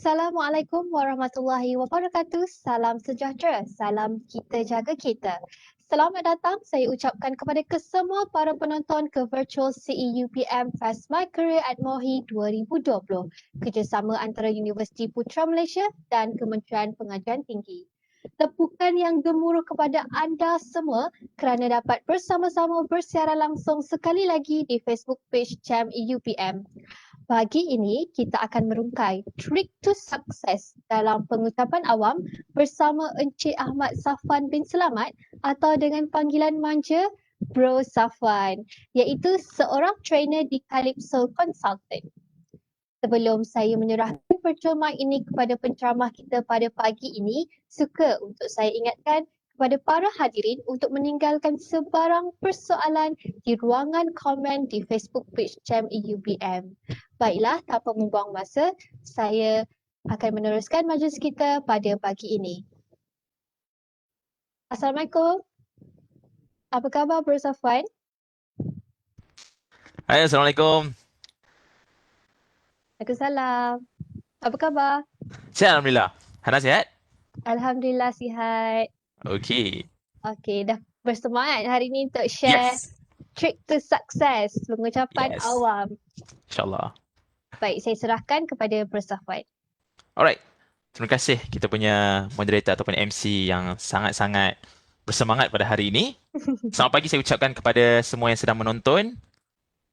Assalamualaikum warahmatullahi wabarakatuh. Salam sejahtera. Salam kita jaga kita. Selamat datang saya ucapkan kepada kesemua para penonton ke Virtual CEUPM Fast My Career at MOHI 2020, kerjasama antara Universiti Putra Malaysia dan Kementerian Pengajian Tinggi. Tepukan yang gemuruh kepada anda semua kerana dapat bersama-sama bersiaran langsung sekali lagi di Facebook page CAM EUPM. Pagi ini kita akan merungkai Trick to Success dalam pengucapan awam bersama Encik Ahmad Safwan bin Selamat atau dengan panggilan manja Bro Safwan, iaitu seorang trainer di Calypso Consultant. Sebelum saya menyerahkan virtual mic ini kepada penceramah kita pada pagi ini, suka untuk saya ingatkan kepada para hadirin untuk meninggalkan sebarang persoalan di ruangan komen di Facebook page CAM EUPM. Baiklah, tanpa membuang masa, saya akan meneruskan majlis kita pada pagi ini. Assalamualaikum. Apa khabar Bro Safwan? Hai, Assalamualaikum. Waalaikumsalam. Apa khabar? Sihat, Alhamdulillah. Hana sihat? Alhamdulillah sihat. Okey. Okey, dah bersemangat hari ini untuk share Yes. Trick to Success, pengucapan Yes. awam. InsyaAllah. Baik, saya serahkan kepada Bro Safwan. Alright. Terima kasih kita punya moderator ataupun MC yang sangat-sangat bersemangat pada hari ini. Selamat pagi saya ucapkan kepada semua yang sedang menonton.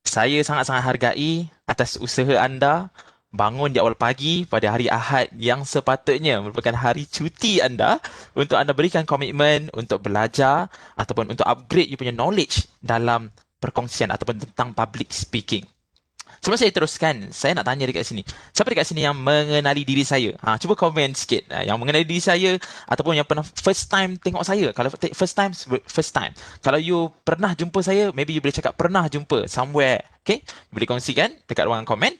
Saya sangat-sangat hargai atas usaha anda bangun di awal pagi pada hari Ahad yang sepatutnya merupakan hari cuti anda untuk anda berikan komitmen untuk belajar ataupun untuk upgrade you punya knowledge dalam perkongsian ataupun tentang public speaking. Sebelum saya teruskan, saya nak tanya dekat sini. Siapa dekat sini yang mengenali diri saya? Cuba komen sikit. Yang mengenali diri saya ataupun yang pernah first time tengok saya. Kalau first time, first time. Kalau you pernah jumpa saya, maybe you boleh cakap pernah jumpa somewhere. Okay? Boleh kongsikan dekat ruangan komen.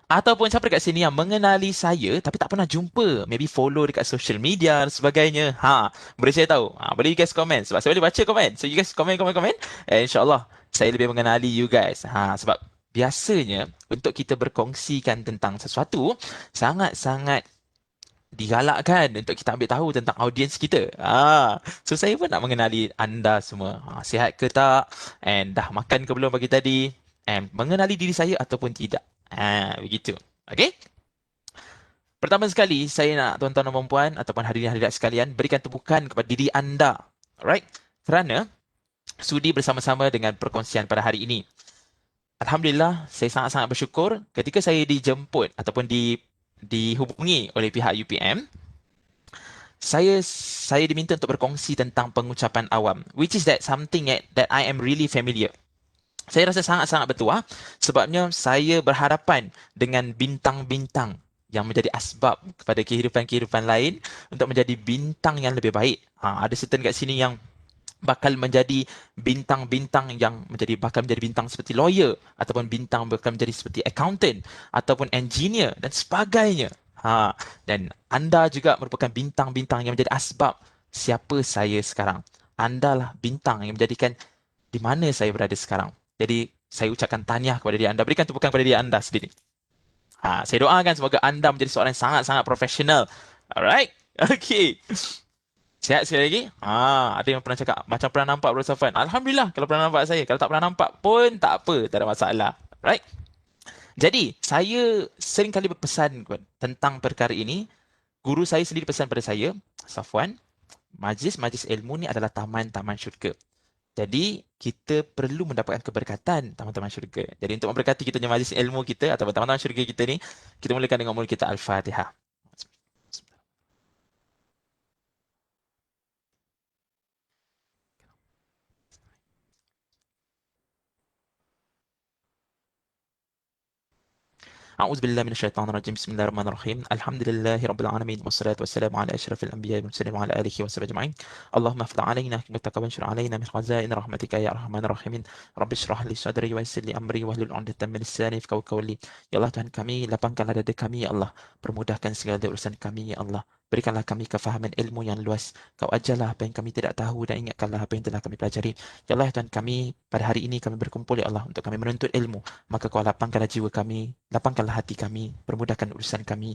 Ataupun siapa dekat sini yang mengenali saya tapi tak pernah jumpa. Maybe follow dekat social media dan sebagainya. Boleh saya tahu. Boleh you guys komen. Sebab saya boleh baca komen. So you guys komen. InsyaAllah saya lebih mengenali you guys. Sebab biasanya untuk kita berkongsikan tentang sesuatu sangat-sangat digalakkan untuk kita ambil tahu tentang audiens kita. So saya pun nak mengenali anda semua. Sihat ke tak? And dah makan ke belum pagi tadi? And mengenali diri saya ataupun tidak. Begitu. Okay? Pertama sekali, saya nak tuan-tuan dan puan ataupun hadirin-hadirat sekalian berikan tepukan kepada diri anda. Alright? Kerana sudi bersama-sama dengan perkongsian pada hari ini. Alhamdulillah, saya sangat-sangat bersyukur ketika saya dijemput ataupun dihubungi oleh pihak UPM. Saya diminta untuk berkongsi tentang pengucapan awam, which is that something that I am really familiar. Saya rasa sangat-sangat bertuah sebabnya saya berhadapan dengan bintang-bintang yang menjadi asbab kepada kehidupan-kehidupan lain untuk menjadi bintang yang lebih baik. Ada certain kat sini yang bakal menjadi bintang-bintang yang bakal menjadi bintang seperti lawyer ataupun bintang bakal menjadi seperti accountant ataupun engineer dan sebagainya. Dan anda juga merupakan bintang-bintang yang menjadi asbab siapa saya sekarang. Anda lah bintang yang menjadikan di mana saya berada sekarang. Jadi saya ucapkan tahniah kepada diri anda. Berikan tepukan kepada diri anda sendiri. Saya doakan semoga anda menjadi seorang yang sangat-sangat profesional. Alright? Okay. Sihat sekali lagi? Ada yang pernah cakap, macam pernah nampak Bro Safwan. Alhamdulillah kalau pernah nampak saya. Kalau tak pernah nampak pun tak apa, tak ada masalah. Right? Jadi, saya sering kali berpesan tentang perkara ini. Guru saya sendiri pesan pada saya, Safwan, majlis-majlis ilmu ni adalah taman-taman syurga. Jadi, kita perlu mendapatkan keberkatan taman-taman syurga. Jadi, untuk memberkati kita punya majlis ilmu kita atau taman-taman syurga kita ni, kita mulakan dengan mulut kita Al-Fatihah. أعوذ بالله من الشيطان الرجيم بسم الله الرحمن الرحيم الحمد لله رب العالمين والصلاة والسلام على أشرف الأنبياء والمرسلين وعلى آله وصحبه أجمعين اللهم افتح علينا حكمتك وانشر علينا من خزائن رحمتك يا أرحم الراحمين رب اشرح لي صدري ويسر لي أمري واhlul 'uqdatam min lisani yafqahu qawli. Ya Allah Tuhan kami, lapangkanlah dada kami ya Allah, permudahkan segala urusan kami ya Allah, Berikanlah kami kefahaman ilmu yang luas. Kau ajarlah apa yang kami tidak tahu dan ingatkanlah apa yang telah kami pelajari. Ya Allah, Tuhan kami, pada hari ini kami berkumpul, Ya Allah, untuk kami menuntut ilmu. Maka kau lapangkanlah jiwa kami, lapangkanlah hati kami, permudahkan urusan kami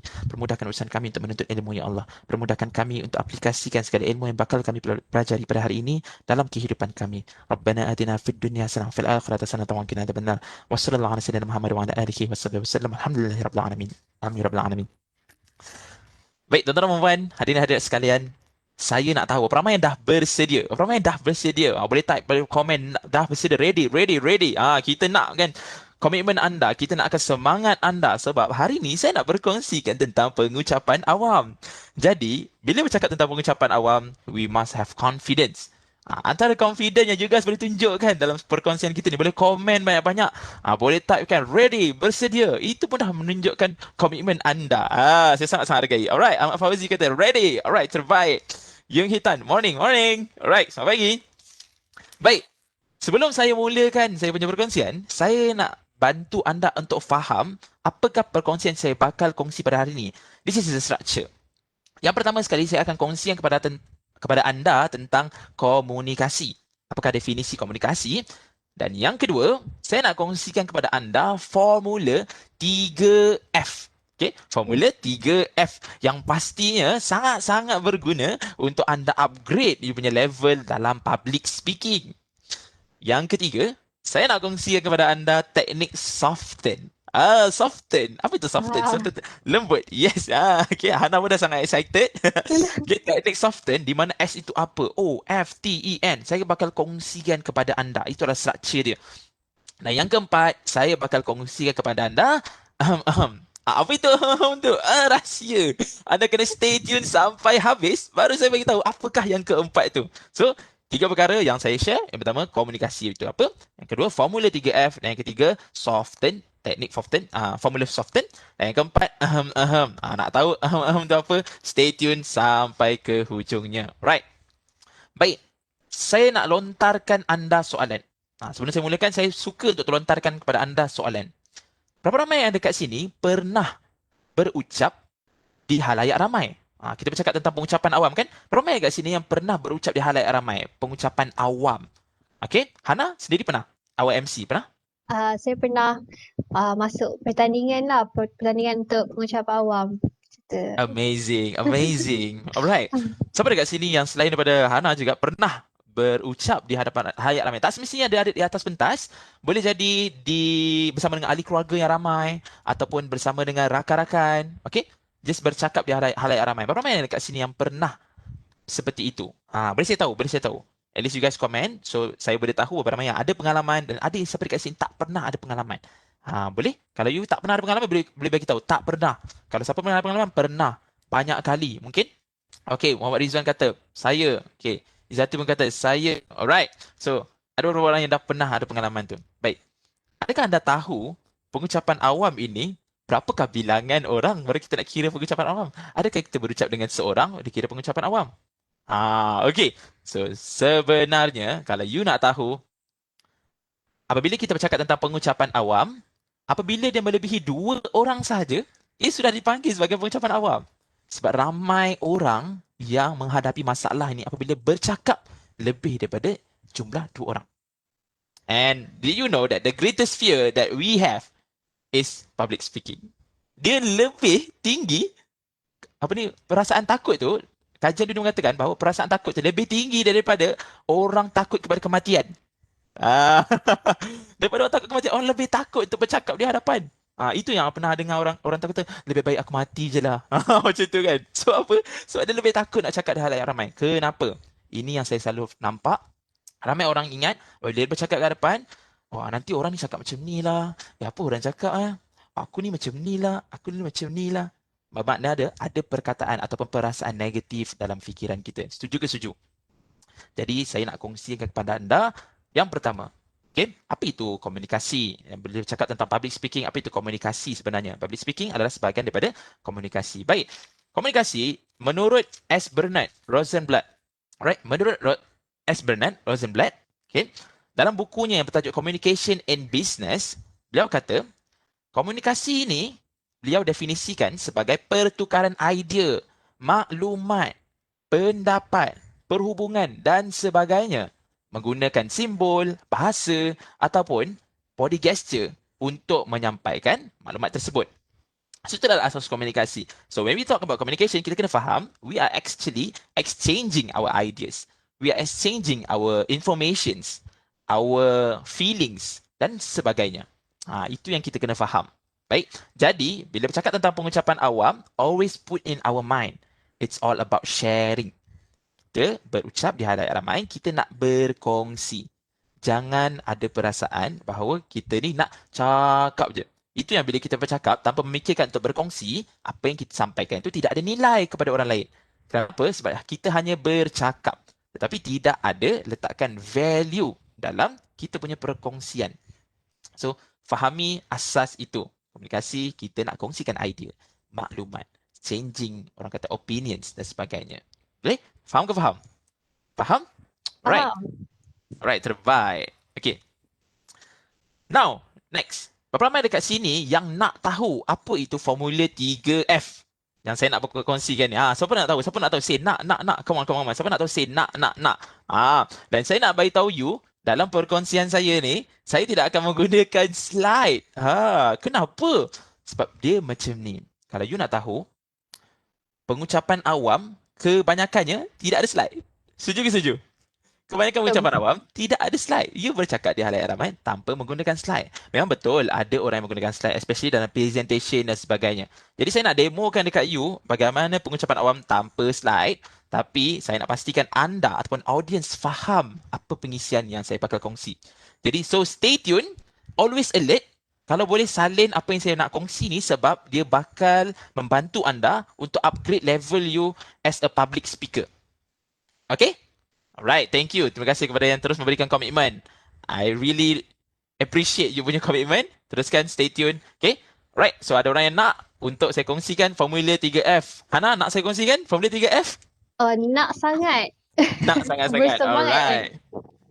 untuk menuntut ilmu, Ya Allah. Permudahkan kami untuk aplikasikan segala ilmu yang bakal kami pelajari pada hari ini dalam kehidupan kami. Rabbana atina fid dunya hasanah wa fil akhirati hasanah wa qina adzabannar. Wassallallahu ala sayyidina Muhammad wa ala alihi wasallam. Alhamdulillahi rabbil alamin. Amin rabbil alamin. Baik, tuan-tuan dan puan, hadirin hadirat sekalian, saya nak tahu berapa ramai yang dah bersedia? Berapa ramai yang dah bersedia? Boleh type, boleh komen, dah bersedia, ready. Kita nak kan komitmen anda, kita nak akan semangat anda sebab hari ni saya nak berkongsikan tentang pengucapan awam. Jadi, bila bercakap tentang pengucapan awam, we must have confidence. Antara confidence yang juga boleh tunjukkan dalam perkongsian kita ni. Boleh komen banyak-banyak. Boleh type kan, ready, bersedia. Itu pun dah menunjukkan komitmen anda. Saya sangat-sangat hargai. Alright, Ahmad Fauzi kata, ready. Alright, terbaik. Yung Hitan, morning. Alright, selamat pagi. Baik, sebelum saya mulakan saya punya perkongsian, saya nak bantu anda untuk faham apakah perkongsian saya bakal kongsi pada hari ini. This is the structure. Yang pertama sekali, saya akan kongsikan kepada anda tentang komunikasi. Apakah definisi komunikasi? Dan yang kedua, saya nak kongsikan kepada anda formula 3F. Okay, formula 3F yang pastinya sangat-sangat berguna untuk anda upgrade you punya level dalam public speaking. Yang ketiga, saya nak kongsikan kepada anda teknik soften. Soften. Apa itu soften? Soften lembut. Yes. Okay. Hana pun dah sangat excited. Okay, teknik soften di mana S itu apa? O-F-T-E-N. Saya bakal kongsikan kepada anda. Itu adalah structure dia. Nah, yang keempat, saya bakal kongsikan kepada anda. Apa itu? Untuk rahsia. Anda kena stay tune sampai habis. Baru saya bagi tahu apakah yang keempat itu. So, 3 perkara yang saya share. Yang pertama, komunikasi itu apa? Yang kedua, formula 3F. Dan yang ketiga, soften. Teknik soften. Formula soften. Dan yang keempat, nak tahu itu apa? Stay tune sampai ke hujungnya. Right. Baik. Saya nak lontarkan anda soalan. Sebelum saya mulakan, saya suka untuk lontarkan kepada anda soalan. Berapa ramai yang dekat sini pernah berucap di halayak ramai? Kita bercakap tentang pengucapan awam kan? Ramai kat sini yang pernah berucap di halayak ramai. Pengucapan awam. Okay? Hana sendiri pernah? Awal MC pernah? Saya pernah masuk pertandingan lah, pertandingan untuk pengucapan awam. Amazing. Alright. Siapa dekat sini yang selain daripada Hana juga pernah berucap di hadapan halayak ramai? Tak semestinya ada di atas pentas. Boleh jadi bersama dengan ahli keluarga yang ramai ataupun bersama dengan rakan-rakan. Okay? Just bercakap di halayak ramai. Berapa ramai yang dekat sini yang pernah seperti itu? Boleh saya tahu. At least you guys comment. So, saya boleh tahu berapa ramai yang ada pengalaman dan ada siapa dekat sini tak pernah ada pengalaman. Boleh? Kalau you tak pernah ada pengalaman, boleh bagi tahu. Tak pernah. Kalau siapa pernah ada pengalaman, pernah. Banyak kali. Mungkin? Okay, Muhammad Rizwan kata, saya. Okay. Izzati pun kata, saya. Alright. So, ada beberapa orang yang dah pernah ada pengalaman tu. Baik. Adakah anda tahu pengucapan awam ini berapakah bilangan orang baru kita nak kira pengucapan awam? Adakah kita berucap dengan seorang dikira pengucapan awam? Okay. So, sebenarnya kalau you nak tahu, apabila kita bercakap tentang pengucapan awam, apabila dia melebihi 2 orang sahaja, ia sudah dipanggil sebagai pengucapan awam. Sebab ramai orang yang menghadapi masalah ini apabila bercakap lebih daripada jumlah 2 orang. And did you know that the greatest fear that we have is public speaking? Dia lebih tinggi, perasaan takut tu, kajian dunia mengatakan bahawa perasaan takut tu lebih tinggi daripada orang takut kepada kematian. Daripada orang takut kematian, orang lebih takut untuk bercakap di hadapan. Itu yang pernah dengar orang takut tu, lebih baik aku mati je lah. Macam tu kan. So apa? Sebab dia lebih takut nak cakap di halayak ramai. Kenapa? Ini yang saya selalu nampak. Ramai orang ingat, bila dia bercakap ke hadapan, nanti orang ni cakap macam ni lah. Apa orang cakap? Aku ni macam ni lah. Aku ni macam ni lah. Maknanya ada perkataan ataupun perasaan negatif dalam fikiran kita. Setuju ke setuju? Jadi saya nak kongsikan kepada anda. Yang pertama, okay, apa itu komunikasi? Bila bercakap tentang public speaking, apa itu komunikasi sebenarnya? Public speaking adalah sebahagian daripada komunikasi. Baik, komunikasi menurut S. Bernard Rosenblatt. Alright, menurut S. Bernard Rosenblatt, okay, dalam bukunya yang bertajuk Communication in Business, beliau kata, komunikasi ini beliau definisikan sebagai pertukaran idea, maklumat, pendapat, perhubungan dan sebagainya. Menggunakan simbol, bahasa ataupun body gesture untuk menyampaikan maklumat tersebut. So, itu adalah asas komunikasi. So, when we talk about communication, kita kena faham, we are actually exchanging our ideas. We are exchanging our informations, our feelings dan sebagainya. Itu yang kita kena faham. Baik, jadi bila bercakap tentang pengucapan awam, always put in our mind, it's all about sharing. Kita berucap di hadapan ramai, kita nak berkongsi. Jangan ada perasaan bahawa kita ni nak cakap je. Itu yang bila kita bercakap tanpa memikirkan untuk berkongsi, apa yang kita sampaikan itu tidak ada nilai kepada orang lain. Kenapa? Sebab kita hanya bercakap. Tetapi tidak ada letakkan value dalam kita punya perkongsian. So, fahami asas itu. Komunikasi, kita nak kongsikan idea, maklumat, changing, orang kata opinions dan sebagainya. Boleh? Faham ke faham? Faham? Right. Faham. Alright, terbaik. Okay. Now, next. Berapa ramai dekat sini yang nak tahu apa itu formula 3F? Yang saya nak kongsikan ni. Siapa nak tahu? Siapa nak tahu? Say nak. Come on. Siapa nak tahu? Say nak. Dan saya nak bagi tahu you, dalam perkongsian saya ni, saya tidak akan menggunakan slide. Kenapa? Sebab dia macam ni. Kalau you nak tahu, pengucapan awam, kebanyakannya tidak ada slide. Setuju ke setuju? Kebanyakan pengucapan awam tidak ada slide. You bercakap di halayak ramai tanpa menggunakan slide. Memang betul ada orang yang menggunakan slide, especially dalam presentation dan sebagainya. Jadi saya nak demokan dekat you bagaimana pengucapan awam tanpa slide, tapi saya nak pastikan anda ataupun audience faham apa pengisian yang saya bakal kongsi. Jadi so stay tune, always alert. Kalau boleh salin apa yang saya nak kongsi ni sebab dia bakal membantu anda untuk upgrade level you as a public speaker. Okay? Alright, thank you. Terima kasih kepada yang terus memberikan komitmen. I really appreciate you punya komitmen. Teruskan, stay tune. Okay? Right, so ada orang yang nak untuk saya kongsikan formula 3F. Hana, nak saya kongsikan formula 3F? Nak sangat. Nak sangat-sangat. Bersemangat. Alright.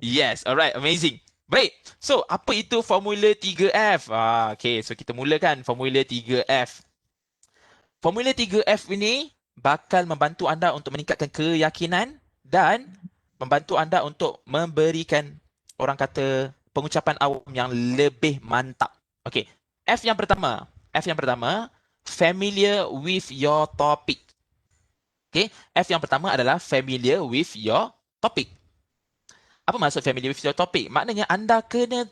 Yes, alright, amazing. Baik, so apa itu formula 3F? Okay, so kita mulakan formula 3F. Formula 3F ini bakal membantu anda untuk meningkatkan keyakinan dan membantu anda untuk memberikan orang kata pengucapan awam yang lebih mantap. Okay, F yang pertama, familiar with your topic. Okay, F yang pertama adalah familiar with your topic. Apa maksud familiar with your topic? Maknanya anda kena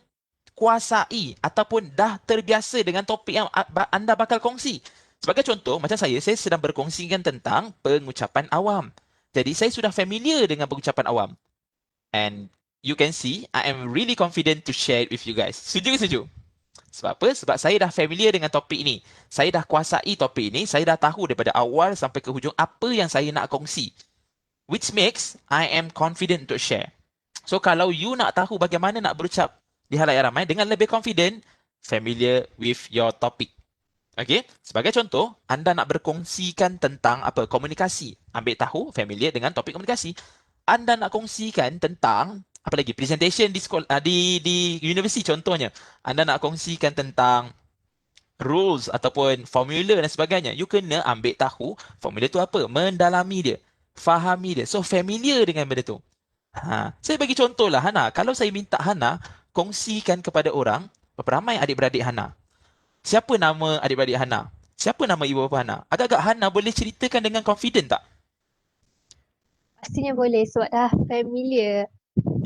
kuasai ataupun dah terbiasa dengan topik yang anda bakal kongsi. Sebagai contoh, macam saya sedang berkongsikan tentang pengucapan awam. Jadi saya sudah familiar dengan pengucapan awam. And you can see, I am really confident to share it with you guys. Setuju ke setuju? Sebab apa? Sebab saya dah familiar dengan topik ini. Saya dah kuasai topik ini. Saya dah tahu daripada awal sampai ke hujung apa yang saya nak kongsi. Which makes I am confident to share. So kalau you nak tahu bagaimana nak berucap di halayak ramai dengan lebih confident, familiar with your topic. Okay, sebagai contoh, anda nak berkongsikan tentang apa? Komunikasi. Ambil tahu, familiar dengan topik komunikasi. Anda nak kongsikan tentang apa lagi? Presentation di sekolah, di universiti contohnya. Anda nak kongsikan tentang rules ataupun formula dan sebagainya. You kena ambil tahu formula tu apa? Mendalami dia. Fahami dia. So, familiar dengan benda tu. Saya bagi contoh lah, Hana. Kalau saya minta Hana kongsikan kepada orang, berapa ramai adik-beradik Hana? Siapa nama adik-beradik Hana? Siapa nama ibu bapa Hana? Agak-agak Hana boleh ceritakan dengan confident tak? Pastinya boleh sebab dah familiar.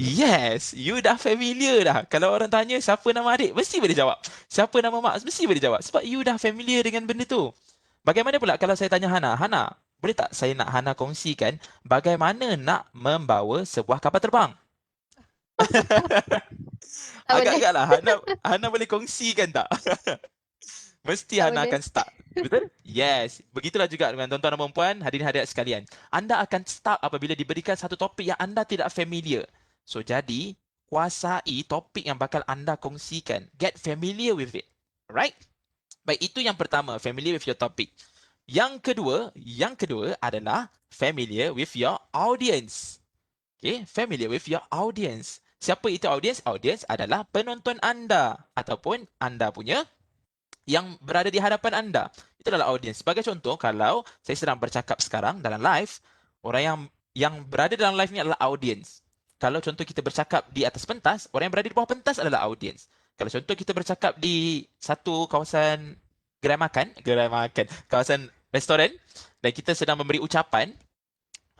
Yes, you dah familiar dah. Kalau orang tanya siapa nama adik, mesti boleh jawab. Siapa nama mak, mesti boleh jawab. Sebab you dah familiar dengan benda tu. Bagaimana pula kalau saya tanya Hana, Hana, boleh tak saya nak Hana kongsikan bagaimana nak membawa sebuah kapal terbang? Agak-agak lah, Hana boleh kongsikan tak? Mesti Hana akan start. Betul? Yes. Begitulah juga dengan tuan-tuan dan puan, hadirin hadirat sekalian. Anda akan start apabila diberikan satu topik yang anda tidak familiar. So, jadi, kuasai topik yang bakal anda kongsikan. Get familiar with it. Alright? Baik, itu yang pertama, familiar with your topic. Yang kedua adalah familiar with your audience. Okay, familiar with your audience. Siapa itu audience? Audience adalah penonton anda ataupun anda punya yang berada di hadapan anda. Itu adalah audience. Sebagai contoh, kalau saya sedang bercakap sekarang dalam live, orang yang berada dalam live ni adalah audience. Kalau contoh kita bercakap di atas pentas, orang yang berada di bawah pentas adalah audience. Kalau contoh kita bercakap di satu kawasan gerai makan, kawasan restoran, dan kita sedang memberi ucapan,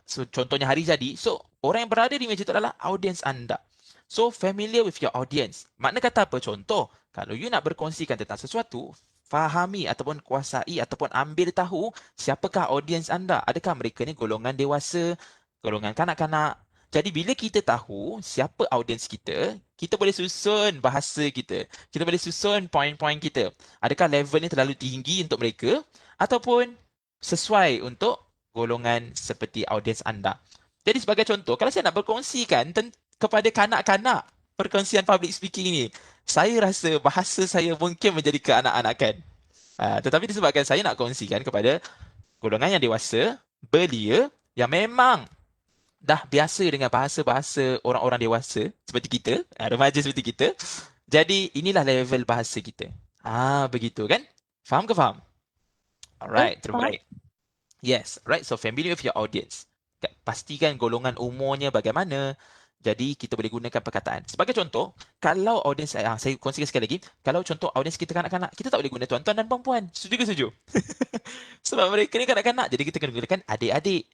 so, contohnya hari jadi, so orang yang berada di meja itu adalah audience anda. So familiar with your audience. Makna kata apa? Contoh, kalau you nak berkongsikan tentang sesuatu, fahami ataupun kuasai ataupun ambil tahu siapakah audience anda. Adakah mereka ni golongan dewasa, golongan kanak-kanak. Jadi bila kita tahu siapa audience kita, kita boleh susun bahasa kita. Kita boleh susun poin-poin kita. Adakah level ni terlalu tinggi untuk mereka ataupun sesuai untuk golongan seperti audiens anda. Jadi sebagai contoh, kalau saya nak berkongsikan kepada kanak-kanak perkongsian public speaking ini, saya rasa bahasa saya mungkin menjadi keanak-anakan. Tetapi disebabkan saya nak kongsikan kepada golongan yang dewasa, belia, yang memang dah biasa dengan bahasa-bahasa orang-orang dewasa seperti kita, remaja seperti kita. Jadi inilah level bahasa kita. Begitu kan? Faham ke faham? Alright, terbaik. Yes, right. So familiar with your audience. Pastikan golongan umurnya bagaimana. Jadi kita boleh gunakan perkataan. Sebagai contoh, kalau audience saya kongsikan sekali lagi, kalau contoh audience kita kanak-kanak, kita tak boleh guna tuan-tuan dan puan-puan. Setuju ke setuju? Sebab mereka ni kanak-kanak, jadi kita kena gunakan adik-adik.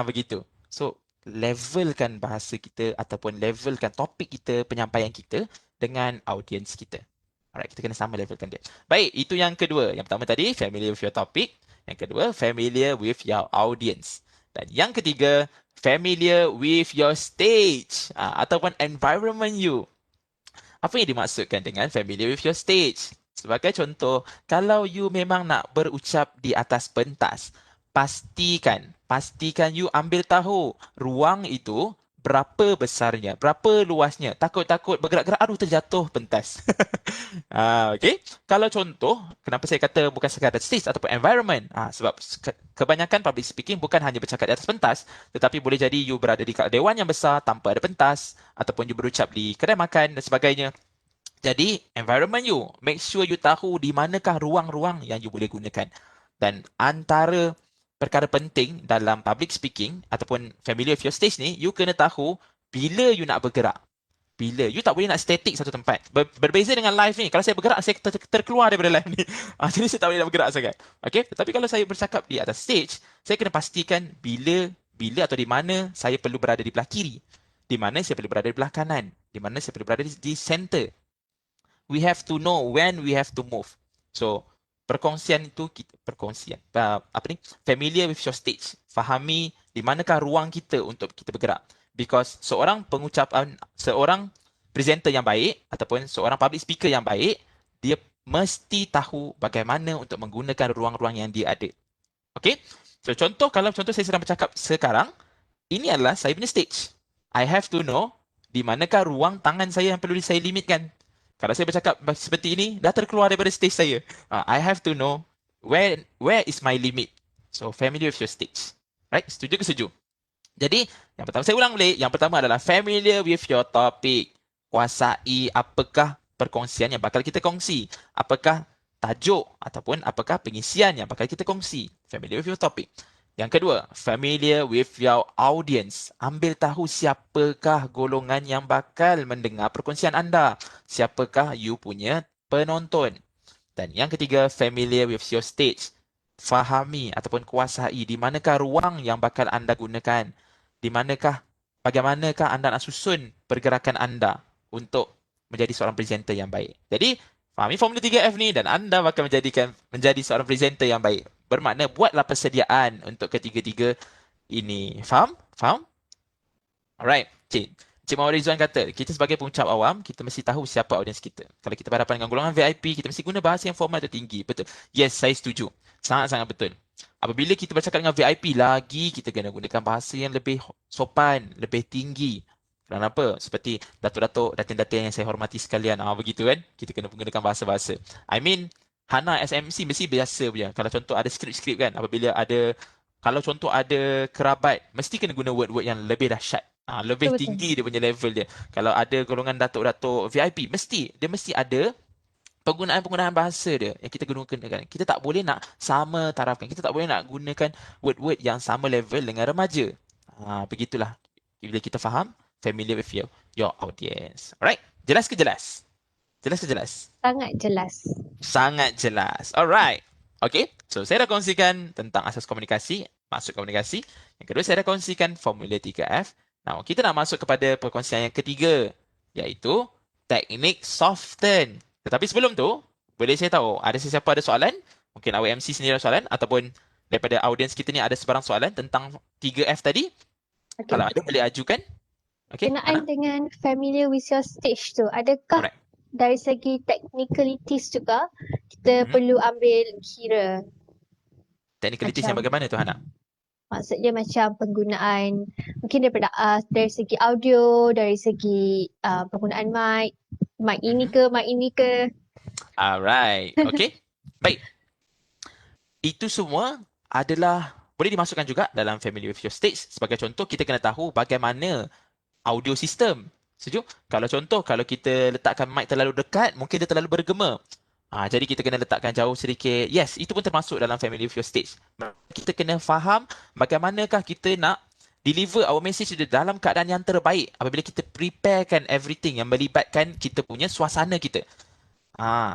Begitu. So levelkan bahasa kita ataupun levelkan topik kita, penyampaian kita dengan audience kita. Alright, kita kena sama levelkan dia. Baik, itu yang kedua. Yang pertama tadi, familiar with your topic. Yang kedua, familiar with your audience. Dan yang ketiga, familiar with your stage ataupun environment you. Apa yang dimaksudkan dengan familiar with your stage? Sebagai contoh, kalau you memang nak berucap di atas pentas, pastikan you ambil tahu ruang itu berapa besarnya, berapa luasnya. Takut-takut bergerak-gerak, aduh terjatuh pentas. Okay. Kalau contoh, kenapa saya kata bukan sekadar stage ataupun environment? Sebab kebanyakan public speaking bukan hanya bercakap di atas pentas, tetapi boleh jadi you berada di dewan yang besar tanpa ada pentas, ataupun you berucap di kedai makan dan sebagainya. Jadi, environment you, make sure you tahu di manakah ruang-ruang yang you boleh gunakan. Dan antara perkara penting dalam public speaking ataupun familiar with your stage ni, you kena tahu bila you nak bergerak. Bila. You tak boleh nak static satu tempat. Berbeza dengan live ni. Kalau saya bergerak, saya terkeluar daripada live ni. Jadi saya tak boleh nak bergerak sangat. Okay? Tetapi kalau saya bercakap di atas stage, saya kena pastikan bila atau di mana saya perlu berada di belah kiri. Di mana saya perlu berada di belah kanan. Di mana saya perlu berada di center. We have to know when we have to move. So, perkongsian itu familiar with your stage. Fahami di manakah ruang kita untuk kita bergerak. Because seorang presenter yang baik ataupun seorang public speaker yang baik, dia mesti tahu bagaimana untuk menggunakan ruang-ruang yang dia ada. Okay? So kalau contoh saya sedang bercakap sekarang, ini adalah saya punya stage. I have to know di manakah ruang tangan saya yang perlu saya limitkan. Kalau saya bercakap seperti ini, dah terkeluar daripada stage saya. I have to know where is my limit. So familiar with your stage. Right? Setuju ke setuju? Jadi, yang pertama saya ulang balik. Yang pertama adalah familiar with your topic. Kuasai apakah perkongsian yang bakal kita kongsi. Apakah tajuk ataupun apakah pengisian yang bakal kita kongsi. Familiar with your topic. Yang kedua, familiar with your audience. Ambil tahu siapakah golongan yang bakal mendengar perkongsian anda. Siapakah you punya penonton. Dan yang ketiga, familiar with your stage. Fahami ataupun kuasai di manakah ruang yang bakal anda gunakan. Bagaimanakah anda nak susun pergerakan anda untuk menjadi seorang presenter yang baik. Jadi, fahami Formula 3F ni dan anda bakal menjadi seorang presenter yang baik. Bermakna buatlah persediaan untuk ketiga-tiga ini. Faham? Alright. Cik Mawar Rizwan kata, kita sebagai pengucap awam, kita mesti tahu siapa audiens kita. Kalau kita berhadapan dengan golongan VIP, kita mesti guna bahasa yang formal atau tinggi. Betul. Yes, saya setuju. Sangat-sangat betul. Apabila kita bercakap dengan VIP lagi, kita kena gunakan bahasa yang lebih sopan, lebih tinggi. Kenapa? Seperti datuk-datuk, datin-datin yang saya hormati sekalian. Begitu kan? Kita kena menggunakan bahasa-bahasa. I mean, Hana SMC mesti biasa punya. Kalau contoh ada skrip-skrip kan, kalau contoh ada kerabat, mesti kena guna word-word yang lebih dahsyat. Lebih tinggi dia punya level dia. Kalau ada golongan datuk-datuk VIP, dia mesti ada penggunaan bahasa dia yang kita gunakan. Kita tak boleh nak sama tarafkan. Kita tak boleh nak gunakan word-word yang sama level dengan remaja. Begitulah. Bila kita faham, familiar with your audience. Alright? Jelas ke jelas? Jelas ke jelas? Sangat jelas. Sangat jelas. Alright. Okay. So, saya dah kongsikan tentang asas komunikasi, maksud komunikasi. Yang kedua, saya dah kongsikan formula 3F. Now, kita nak masuk kepada perkongsian yang ketiga, iaitu teknik soften. Tetapi sebelum tu, boleh saya tahu, ada sesiapa ada soalan? Mungkin awak MC sendiri ada soalan ataupun daripada audiens kita ni ada sebarang soalan tentang 3F tadi? Okay. Kalau ada, boleh ajukan. Okay, Berkenaan Hana? dengan familiar with your stage tu, adakah Alright. dari segi technicalities juga kita perlu ambil kira? Technicalities yang Macam bagaimana tu, Hana? maksudnya macam penggunaan mungkin daripada dari segi audio, dari segi penggunaan mic ini ke, mic ini ke. Alright. Okay. Baik. Itu semua adalah boleh dimasukkan juga dalam family with your stage. Sebagai contoh, kita kena tahu bagaimana audio system. Setuju? Kalau kita letakkan mic terlalu dekat, mungkin dia terlalu bergema. Jadi kita kena letakkan jauh sedikit. Yes, itu pun termasuk dalam family with your stage. Kita kena faham bagaimanakah kita nak deliver our message dalam keadaan yang terbaik apabila kita preparekan everything yang melibatkan kita punya suasana kita.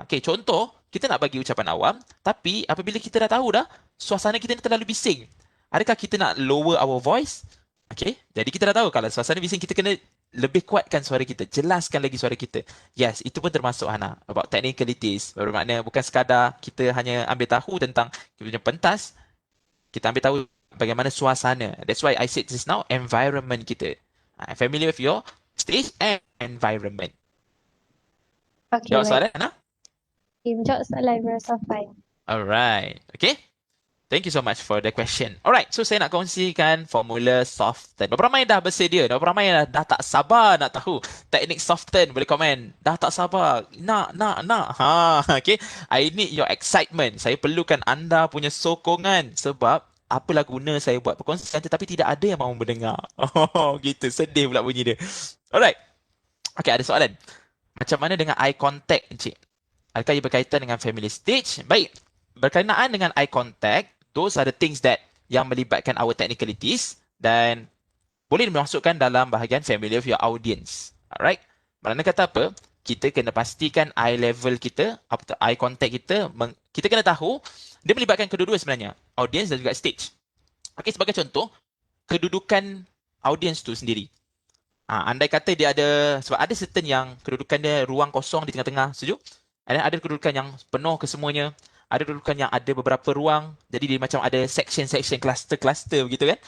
Okay, contoh, kita nak bagi ucapan awam, tapi apabila kita dah tahu dah, suasana kita ni terlalu bising. Adakah kita nak lower our voice? Okay, jadi kita dah tahu kalau suasana bising, kita kena lebih kuatkan suara kita, jelaskan lagi suara kita. Yes, itu pun termasuk, Hana, about technicalities. Bermakna bukan sekadar kita hanya ambil tahu tentang kita punya pentas, kita ambil tahu bagaimana suasana. That's why I said just now, environment kita. Familiar with your stage and environment. Okay, Jawab baik. soalan, Hana? Menjawab soalan berasa fine. Alright, okay. Thank you so much for the question. Alright, so saya nak kongsikan formula soften. Berapa ramai dah bersedia? Berapa ramai dah tak sabar nak tahu teknik soften? Boleh komen. Dah tak sabar. Nak. Okay. I need your excitement. Saya perlukan anda punya sokongan. Sebab apalah guna saya buat perkongsian tetapi tidak ada yang mahu mendengar. Oh, gitu. Sedih pula bunyi dia. Alright. Okay, ada soalan. Macam mana dengan eye contact, Encik? Adakah ia berkaitan dengan family stage? Baik. Berkenaan dengan eye contact, those are the things that yang melibatkan our technicalities dan boleh dimasukkan dalam bahagian familiar with your audience. Alright? Maknanya kata apa? Kita kena pastikan eye level kita, eye contact kita, kita kena tahu dia melibatkan kedua-dua sebenarnya, audience dan juga stage. Okay, sebagai contoh, kedudukan audience tu sendiri. Andai kata dia ada, sebab ada certain yang kedudukan dia ruang kosong di tengah-tengah, setuju? Ada kedudukan yang penuh kesemuanya, ada kedudukan yang ada beberapa ruang, jadi dia macam ada section-section, cluster-cluster begitu kan.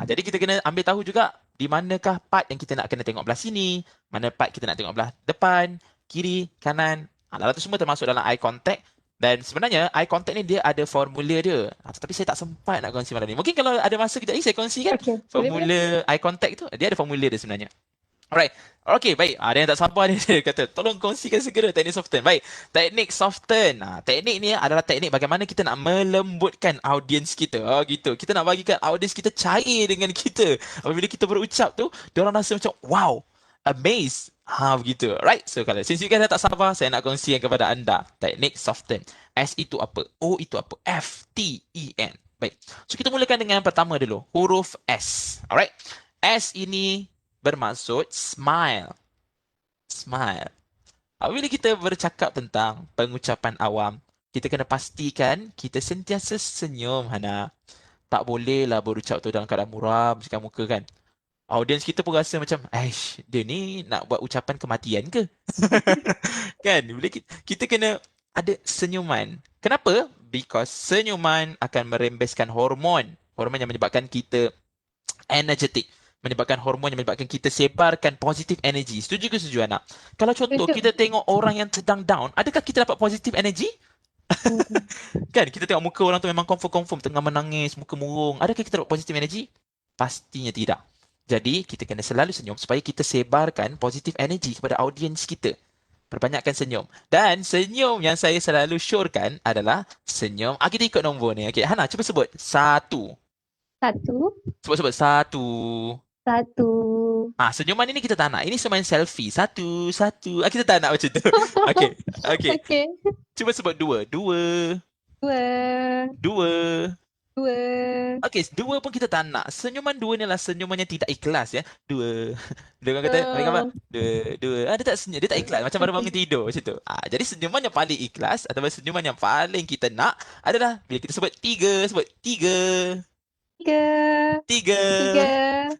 Jadi kita kena ambil tahu juga di manakah part yang kita nak kena tengok belah sini, mana part kita nak tengok belah depan, kiri, kanan. Dalam tu semua termasuk dalam eye contact. Dan sebenarnya eye contact ni dia ada formula dia. Tetapi saya tak sempat nak kongsi malam ni. Mungkin kalau ada masa kejap lagi saya kongsikan formula eye contact tu. Dia ada formula dia sebenarnya. Alright. Okay, baik. Ada yang tak sabar ni, dia kata, tolong kongsikan segera teknik soften. Baik, teknik soften. Teknik ni adalah teknik bagaimana kita nak melembutkan audiens kita. Gitu. Kita nak bagikan audiens kita cair dengan kita. Apabila kita berucap tu, diorang rasa macam, wow, amazed. Begitu. Right? So, kalau since you guys dah tak sabar, saya nak kongsikan kepada anda teknik soften. S itu apa? O itu apa? F, T, E, N. Baik. So, kita mulakan dengan yang pertama dulu. Huruf S. Alright? S ini bermaksud smile. Smile. Apabila kita bercakap tentang pengucapan awam, kita kena pastikan kita sentiasa senyum, Hana. Tak bolehlah berucap tu dalam keadaan muram, cakap muka kan. Audiens kita pun rasa macam, dia ni nak buat ucapan kematian ke? Kan? Bila kita kena ada senyuman. Kenapa? Because senyuman akan merembeskan hormon. Hormon yang menyebabkan kita energetic. Menyebabkan hormon yang menyebabkan kita sebarkan positive energy. Setuju ke setuju, anak? Kalau contoh kita tengok orang yang sedang down, adakah kita dapat positive energy? Kan kita tengok muka orang tu memang confirm tengah menangis, muka murung. Adakah kita dapat positive energy? Pastinya tidak. Jadi kita kena selalu senyum supaya kita sebarkan positive energy kepada audiens kita. Perbanyakkan senyum. Dan senyum yang saya selalu syorkan adalah senyum. Kita ikut nombor ni. Okay, Hana, cuba sebut. 1. Satu. Sebut 1. Satu. Senyuman ini kita tak nak. Ini semuanya selfie. Satu, satu. Kita tak nak macam tu. Okey. Okey. Okey. Cuba sebut dua. Dua. Dua. Dua. Dua. Okey, dua pun kita tak nak. Senyuman dua ni lah senyuman yang tidak ikhlas ya. Dua. Dia orang kata, mereka apa? Dua, dua. Dia tak senyum, dia tak ikhlas. Macam baru bangun tidur macam tu. Jadi senyuman yang paling ikhlas atau senyuman yang paling kita nak adalah bila kita sebut tiga. Sebut tiga. Tiga. Tiga.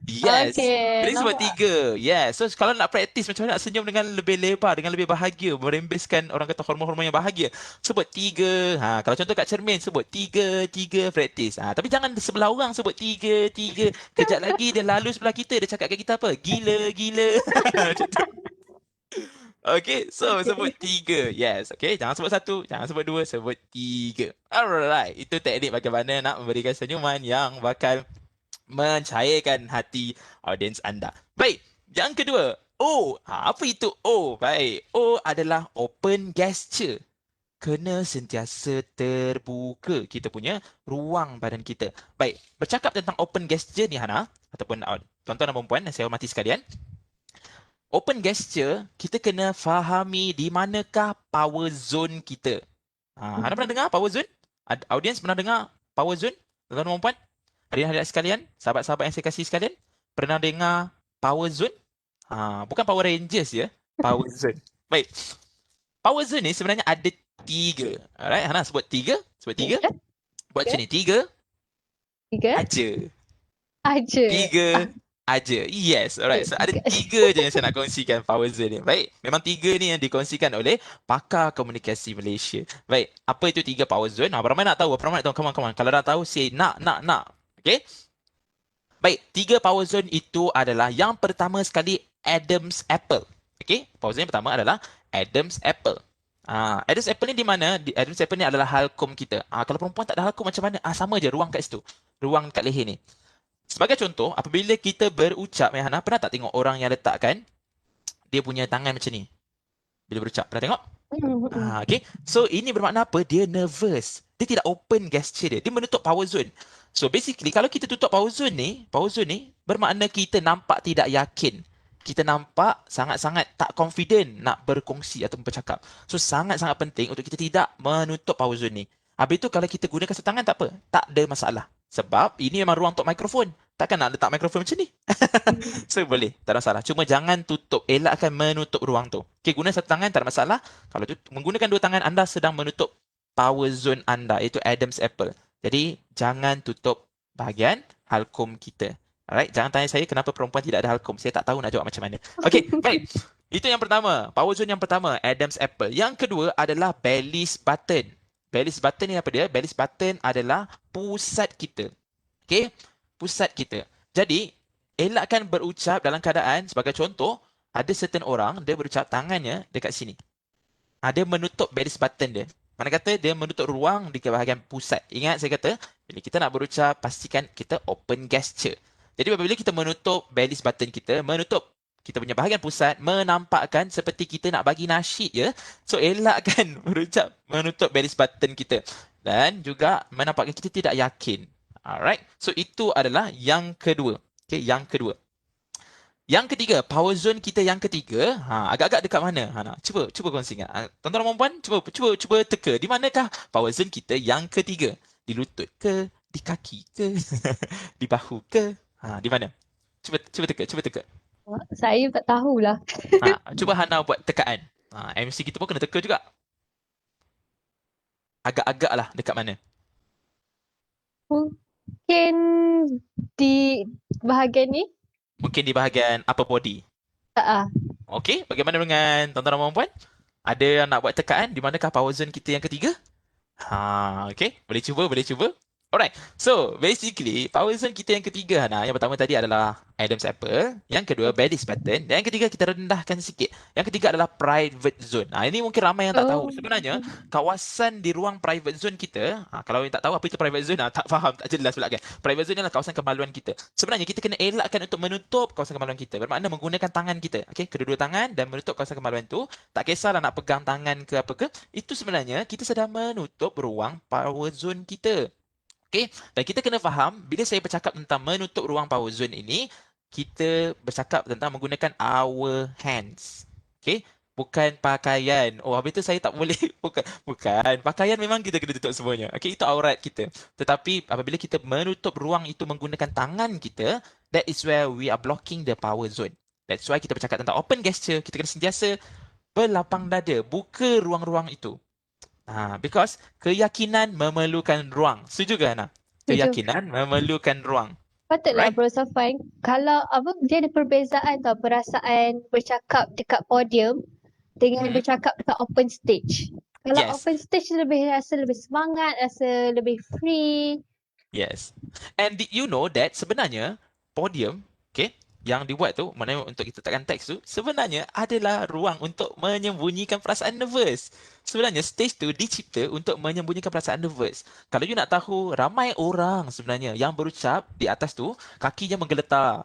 Tiga. Yes. Okey, Jadi sebut nampak. tiga. Yes. So kalau nak praktis macam mana nak senyum dengan lebih lebar, dengan lebih bahagia, merembeskan orang kata hormon-hormon yang bahagia. Sebut tiga. Kalau contoh kat cermin, sebut tiga, tiga, praktis. Tapi jangan di sebelah orang sebut tiga, tiga. Kejap lagi dia lalu sebelah kita, dia cakap kat kita apa? Gila, gila. Macam tu. Okay, so sebut tiga. Yes, okay. Jangan sebut satu, jangan sebut dua, sebut tiga. Alright, itu teknik bagaimana nak memberikan senyuman yang bakal mencairkan hati audiens anda. Baik, yang kedua. O. Apa itu O? Baik, O adalah open gesture. Kena sentiasa terbuka kita punya ruang badan kita. Baik, bercakap tentang open gesture ni Hana, ataupun tuan-tuan dan puan-puan yang saya hormati sekalian. Open gesture, kita kena fahami di manakah power zone kita. Hana pernah dengar power zone? Audiens pernah dengar power zone? Tuan-tuan dan puan-puan? Hadirin-hadirin sekalian, sahabat-sahabat yang saya kasih sekalian, pernah dengar power zone? Bukan Power Rangers ya, power zone. Baik, power zone ni sebenarnya ada tiga. Alright, Hana sebut tiga. Sebut tiga. Buat macam ni, tiga. Tiga. Aja. Aja. Tiga. Aja. Yes, alright. So ada tiga je yang saya nak kongsikan power zone ni. Baik, memang tiga ni yang dikongsikan oleh pakar komunikasi Malaysia. Baik, apa itu tiga power zone? Ramai nak tahu, ramai nak tahu. Come on. Kalau dah tahu, say nak. Okay? Baik, tiga power zone itu adalah yang pertama sekali Adam's Apple. Okay, power zone yang pertama adalah Adam's Apple. Adam's Apple ni di mana? Adam's Apple ni adalah halkom kita. Kalau perempuan tak ada halkom macam mana? Sama je ruang kat situ. Ruang kat leher ni. Sebagai contoh, apabila kita berucap, Hana, pernah tak tengok orang yang letakkan dia punya tangan macam ni? Bila berucap, pernah tengok? Okay. So, ini bermakna apa? Dia nervous. Dia tidak open gesture dia. Dia menutup power zone. So, basically, kalau kita tutup power zone ni, bermakna kita nampak tidak yakin. Kita nampak sangat-sangat tak confident nak berkongsi atau bercakap. So, sangat-sangat penting untuk kita tidak menutup power zone ni. Habis tu, kalau kita gunakan satu tangan, tak apa. Tak ada masalah. Sebab ini memang ruang untuk mikrofon. Takkan nak letak mikrofon macam ni. So boleh, tak ada masalah. Cuma jangan tutup, elakkan menutup ruang tu. Okay, guna satu tangan tak ada masalah. Kalau tu menggunakan dua tangan, anda sedang menutup power zone anda, iaitu Adam's Apple. Jadi jangan tutup bahagian halkom kita. Alright, jangan tanya saya kenapa perempuan tidak ada halkom. Saya tak tahu nak jawab macam mana. Okay, baik. Itu yang pertama, power zone yang pertama, Adam's Apple. Yang kedua adalah Belly's Button. Belly's Button ni apa dia? Belly's Button adalah pusat kita. Okay? Pusat kita. Jadi, elakkan berucap dalam keadaan, sebagai contoh, ada certain orang, dia berucap tangannya dekat sini. Dia menutup Belly's Button dia. Mana kata dia menutup ruang di bahagian pusat. Ingat saya kata, bila kita nak berucap, pastikan kita open gesture. Jadi, apabila kita menutup Belly's Button kita, menutup kita punya bahagian pusat, menampakkan seperti kita nak bagi nasyid ya. So elakkan berucap menutup Belly's Button kita. Dan juga menampakkan kita tidak yakin. Alright. So itu adalah yang kedua. Okay, yang kedua. Yang ketiga, power zone kita yang ketiga, agak-agak dekat mana? Cuba kongsi ingat. Tuan-tuan dan puan, cuba teka. Di manakah power zone kita yang ketiga? Di lutut ke? Di kaki ke? Di bahu ke? Di mana? Cuba teka. Saya tak tahulah. Cuba Hana buat tekaan. MC kita pun kena teka juga. Agak-agak lah dekat mana? Mungkin di bahagian ni. Mungkin di bahagian upper body. Okey, bagaimana dengan tuan-tuan dan puan-puan? Ada yang nak buat tekaan di manakah power zone kita yang ketiga? Okey, boleh cuba. Alright, so basically power zone kita yang ketiga Hana, yang pertama tadi adalah Adam's Apple, yang kedua Belly's Button, dan yang ketiga kita rendahkan sikit. Yang ketiga adalah private zone. Ini mungkin ramai yang tak tahu. Sebenarnya kawasan di ruang private zone kita, kalau yang tak tahu apa itu private zone, tak faham, tak jelas pula kan. Private zone adalah kawasan kemaluan kita. Sebenarnya kita kena elakkan untuk menutup kawasan kemaluan kita. Bermakna menggunakan tangan kita, okey, kedua-dua tangan dan menutup kawasan kemaluan tu. Tak kisahlah nak pegang tangan ke apa ke, itu sebenarnya kita sedang menutup ruang power zone kita. Okay? Dan kita kena faham, bila saya bercakap tentang menutup ruang power zone ini, kita bercakap tentang menggunakan our hands. Okay? Bukan pakaian. Oh, habis tu saya tak boleh. Bukan. Pakaian memang kita kena tutup semuanya. Okay, itu aurat kita. Tetapi apabila kita menutup ruang itu menggunakan tangan kita, that is where we are blocking the power zone. That's why kita bercakap tentang open gesture. Kita kena sentiasa berlapang dada. Buka ruang-ruang itu. Because keyakinan memerlukan ruang. Setuju ke, Hana? Setuju. Keyakinan memerlukan ruang. Patutlah Alright? Bro Safwan. Kalau apa dia ada perbezaan tau perasaan bercakap dekat podium dengan Mhm. bercakap dekat open stage. Kalau Yes. open stage rasa lebih semangat, rasa lebih free. Yes. And did you know that sebenarnya podium, okay, yang dibuat tu, maknanya untuk kita tekan teks tu, sebenarnya adalah ruang untuk menyembunyikan perasaan nervous. Sebenarnya stage tu dicipta untuk menyembunyikan perasaan nervous. Kalau you nak tahu, ramai orang sebenarnya yang berucap di atas tu, kakinya menggeletar.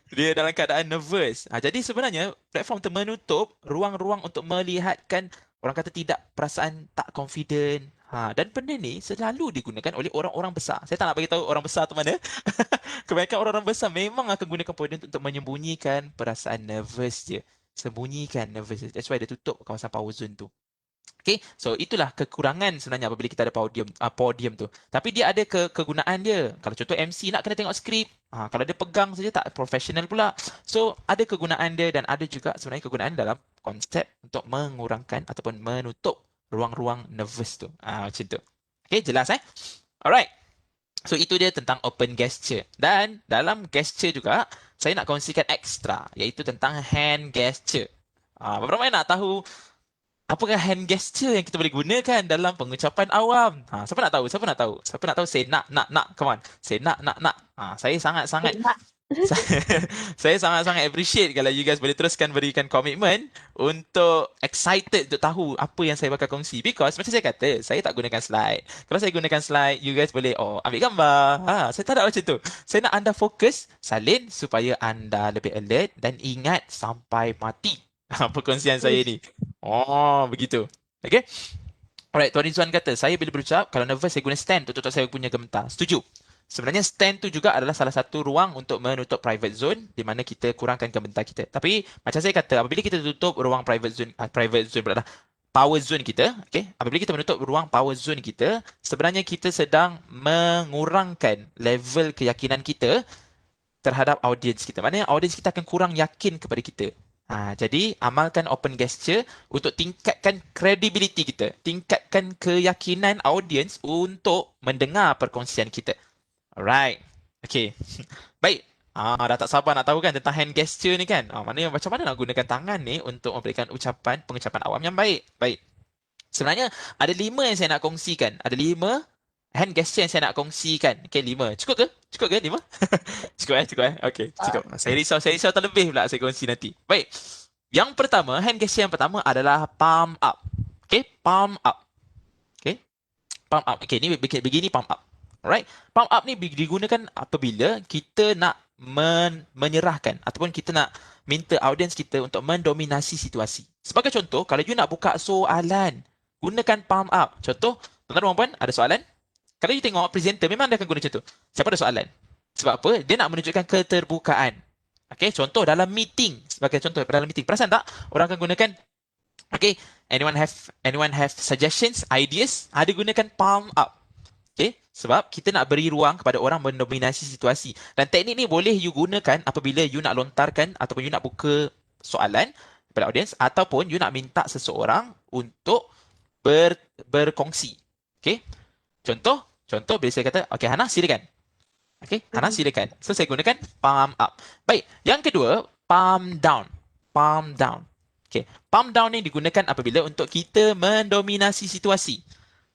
Dia dalam keadaan nervous. Jadi sebenarnya platform tu menutup ruang-ruang untuk melihatkan orang kata tidak perasaan tak confident. Dan benda ni selalu digunakan oleh orang-orang besar. Saya tak nak bagi tahu orang besar tu mana. Kebanyakan orang-orang besar memang akan gunakan podium untuk menyembunyikan perasaan nervous je. Sembunyikan nervous. That's why dia tutup kawasan power zone tu. Okay, so itulah kekurangan sebenarnya apabila kita ada podium tu. Tapi dia ada kegunaan dia. Kalau contoh MC nak kena tengok skrip, kalau dia pegang saja tak profesional pula. So ada kegunaan dia dan ada juga sebenarnya kegunaan dalam konsep untuk mengurangkan ataupun menutup ruang-ruang nervous tu. Macam tu. Okay, jelas Alright. So itu dia tentang open gesture. Dan dalam gesture juga, saya nak kongsikan ekstra, iaitu tentang hand gesture. Beberapa yang nak tahu apakah hand gesture yang kita boleh gunakan dalam pengucapan awam? Siapa nak tahu? Siapa nak tahu? Siapa nak tahu? Say nak. Come on. Say nak. Saya sangat-sangat Nak. saya sangat-sangat appreciate kalau you guys boleh teruskan berikan komitmen untuk excited untuk tahu apa yang saya bakal kongsi. Because macam saya kata, saya tak gunakan slide. Kalau saya gunakan slide, you guys boleh ambil gambar. Saya tak nak macam tu. Saya nak anda fokus, salin supaya anda lebih alert dan ingat sampai mati perkongsian saya ni. Begitu. Okay? Alright, Tuan Rizwan kata, saya bila berucap, kalau nervous saya guna stand untuk tutup saya punya gemetar. Setuju. Sebenarnya stand tu juga adalah salah satu ruang untuk menutup private zone di mana kita kurangkan gemetar kita. Tapi macam saya kata, apabila kita tutup ruang private zone pula dah, power zone kita, okay? Apabila kita menutup ruang power zone kita, sebenarnya kita sedang mengurangkan level keyakinan kita terhadap audiens kita. Maknanya audiens kita akan kurang yakin kepada kita. Jadi amalkan open gesture untuk tingkatkan credibility kita, tingkatkan keyakinan audiens untuk mendengar perkongsian kita. Alright. Okay. Baik. Dah tak sabar nak tahu kan tentang hand gesture ni kan. Maknanya macam mana nak gunakan tangan ni untuk memberikan pengucapan awam yang baik. Baik. Sebenarnya ada 5 yang saya nak kongsikan. Ada 5 hand gesture yang saya nak kongsikan. Okay, 5. Cukup ke? Cukup ke 5? Cukup Okay, cukup. Saya risau terlebih pula saya kongsi nanti. Baik. Yang pertama, hand gesture yang pertama adalah palm up. Okay, palm up. Okay, palm up. Okay, ni begini palm up. Alright. Palm up ni digunakan apabila kita nak menyerahkan ataupun kita nak minta audiens kita untuk mendominasi situasi. Sebagai contoh, kalau you nak buka soalan, gunakan palm up. Contoh, tuan-tuan dan puan ada soalan? Kalau you tengok presenter, memang dia akan guna macam tu. Siapa ada soalan? Sebab apa? Dia nak menunjukkan keterbukaan. Okay, contoh dalam meeting. Sebagai contoh dalam meeting. Perasan tak? Orang akan gunakan, okay, anyone have suggestions, ideas? Ada gunakan palm up. Okay, sebab kita nak beri ruang kepada orang mendominasi situasi. Dan teknik ni boleh you gunakan apabila you nak lontarkan ataupun you nak buka soalan kepada audiens ataupun you nak minta seseorang untuk berkongsi. Okay, contoh bila saya kata, okay Hana silakan. Okay, Hana silakan. So saya gunakan palm up. Baik, yang kedua, palm down. Palm down. Okay, palm down ni digunakan apabila untuk kita mendominasi situasi.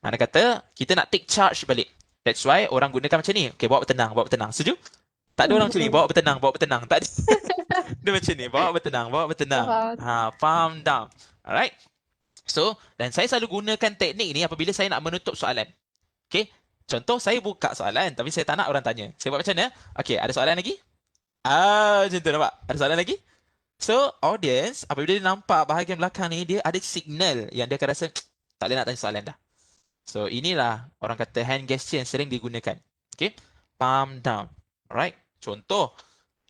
Mana kata kita nak take charge balik. That's why orang gunakan macam ni. Okay, bawa bertenang. Setuju? Tak ada orang macam ni, bawa bertenang. Tak ada. Dia macam ni, bawa bertenang. Palm down. Alright. So, dan saya selalu gunakan teknik ni apabila saya nak menutup soalan. Okay. Contoh, saya buka soalan tapi saya tak nak orang tanya. Saya buat macam mana? Okay, ada soalan lagi? Macam tu nampak? Ada soalan lagi? So, audience, apabila dia nampak bahagian belakang ni, dia ada signal yang dia akan rasa, tak boleh nak tanya soalan dah. So, inilah orang kata hand gesture yang sering digunakan. Okay. Palm down. Alright. Contoh,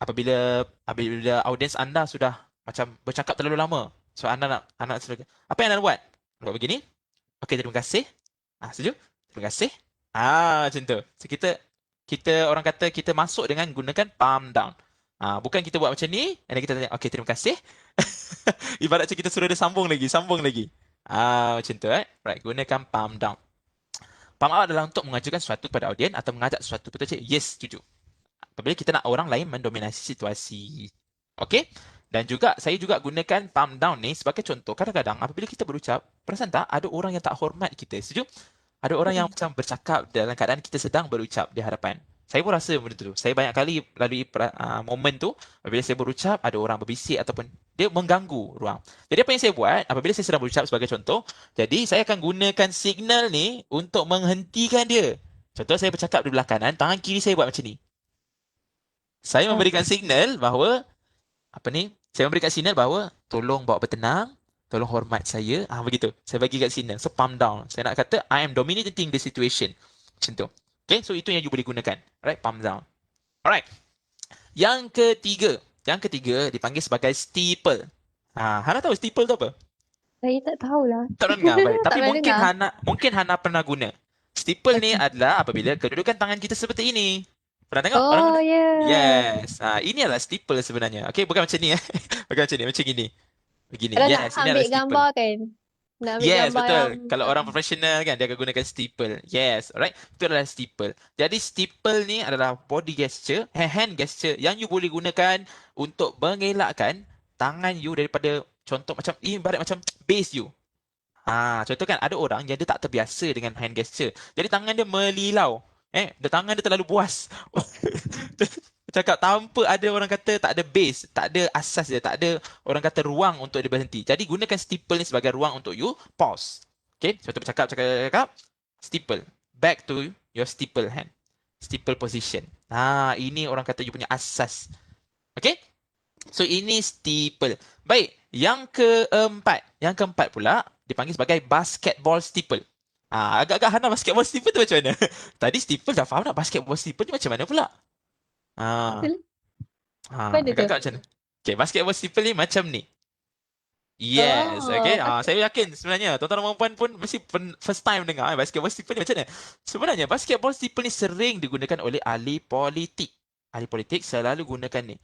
apabila audiens anda sudah macam bercakap terlalu lama, so anda nak apa yang anda buat? Buat begini. Okey, terima kasih. Setuju? Terima kasih. Macam tu. So kita orang kata kita masuk dengan gunakan palm down. Bukan kita buat macam ni, and then kita tanya, okey, terima kasih. Ibarat macam kita suruh dia sambung lagi, sambung lagi. Macam tu, eh. Right, gunakan palm down. Palm up adalah untuk mengajukan sesuatu kepada audien atau mengajak sesuatu kepada cik. Yes, setuju. Apabila kita nak orang lain mendominasi situasi. Okey? Dan juga saya juga gunakan palm down ni sebagai contoh. Kadang-kadang apabila kita berucap, perasan tak ada orang yang tak hormat kita. Setuju? Ada orang yang macam bercakap dalam keadaan kita sedang berucap di hadapan. Saya pun rasa benda tu. Saya banyak kali lalui momen tu, apabila saya berucap, ada orang berbisik ataupun dia mengganggu ruang. Jadi apa yang saya buat, apabila saya sedang berucap sebagai contoh, jadi saya akan gunakan signal ni untuk menghentikan dia. Contoh saya bercakap di belah kanan, tangan kiri saya buat macam ni. Saya memberikan signal bahawa, saya memberikan signal bahawa tolong bawa bertenang, tolong hormat saya. Begitu. Saya bagi kat signal. So, palm down. Saya nak kata, I am dominating the situation. Macam tu. Okay, so itu yang you boleh gunakan. Alright, palm down. Alright. Yang ketiga dipanggil sebagai steeple. Hana tahu steeple tu apa? Saya tak tahulah. Tak pernah dengar. Baik. Tak Tapi pernah dengar. mungkin Hana pernah guna. Steeple ni Okey. adalah apabila kedudukan tangan kita seperti ini. Pernah tengok orang Oh, guna? ya. Yes. Ini adalah steeple sebenarnya. Okay, bukan macam ni. Bukan macam ni. Macam gini. Begini. Kalau nak Yes, ini ambil adalah steeple. gambar kan? Nak ambil Yes, gambar betul. yang Kalau orang profesional kan, dia akan gunakan steeple. Yes, alright. Itu adalah steeple. Jadi steeple ni adalah body gesture, hand gesture yang you boleh gunakan untuk mengelakkan tangan you daripada contoh macam, ibarat macam base you. Contoh kan ada orang yang dia tak terbiasa dengan hand gesture. Jadi tangan dia melilau. Tangan dia terlalu buas. Cakap tanpa ada orang kata tak ada base, tak ada asas dia, tak ada orang kata ruang untuk dia berhenti. Jadi gunakan steeple ni sebagai ruang untuk you pause. Okay, contoh bercakap, steeple. Back to your steeple hand. Steeple position. Ini orang kata you punya asas. Okay? So ini steeple. Baik, yang keempat pula dipanggil sebagai basketball steeple. Agak-agak Hana basketball steeple tu macam mana? Tadi steeple dah faham nak basketball steeple ni macam mana pula? Mana tu? Agak-agak macam mana? Okay, basketball steeple ni macam ni. Yes, okay. Saya yakin sebenarnya tuan-tuan dan puan pun mesti first time dengar basketball steeple ni macam mana. Sebenarnya basketball steeple ni sering digunakan oleh ahli politik. Ahli politik selalu gunakan ni.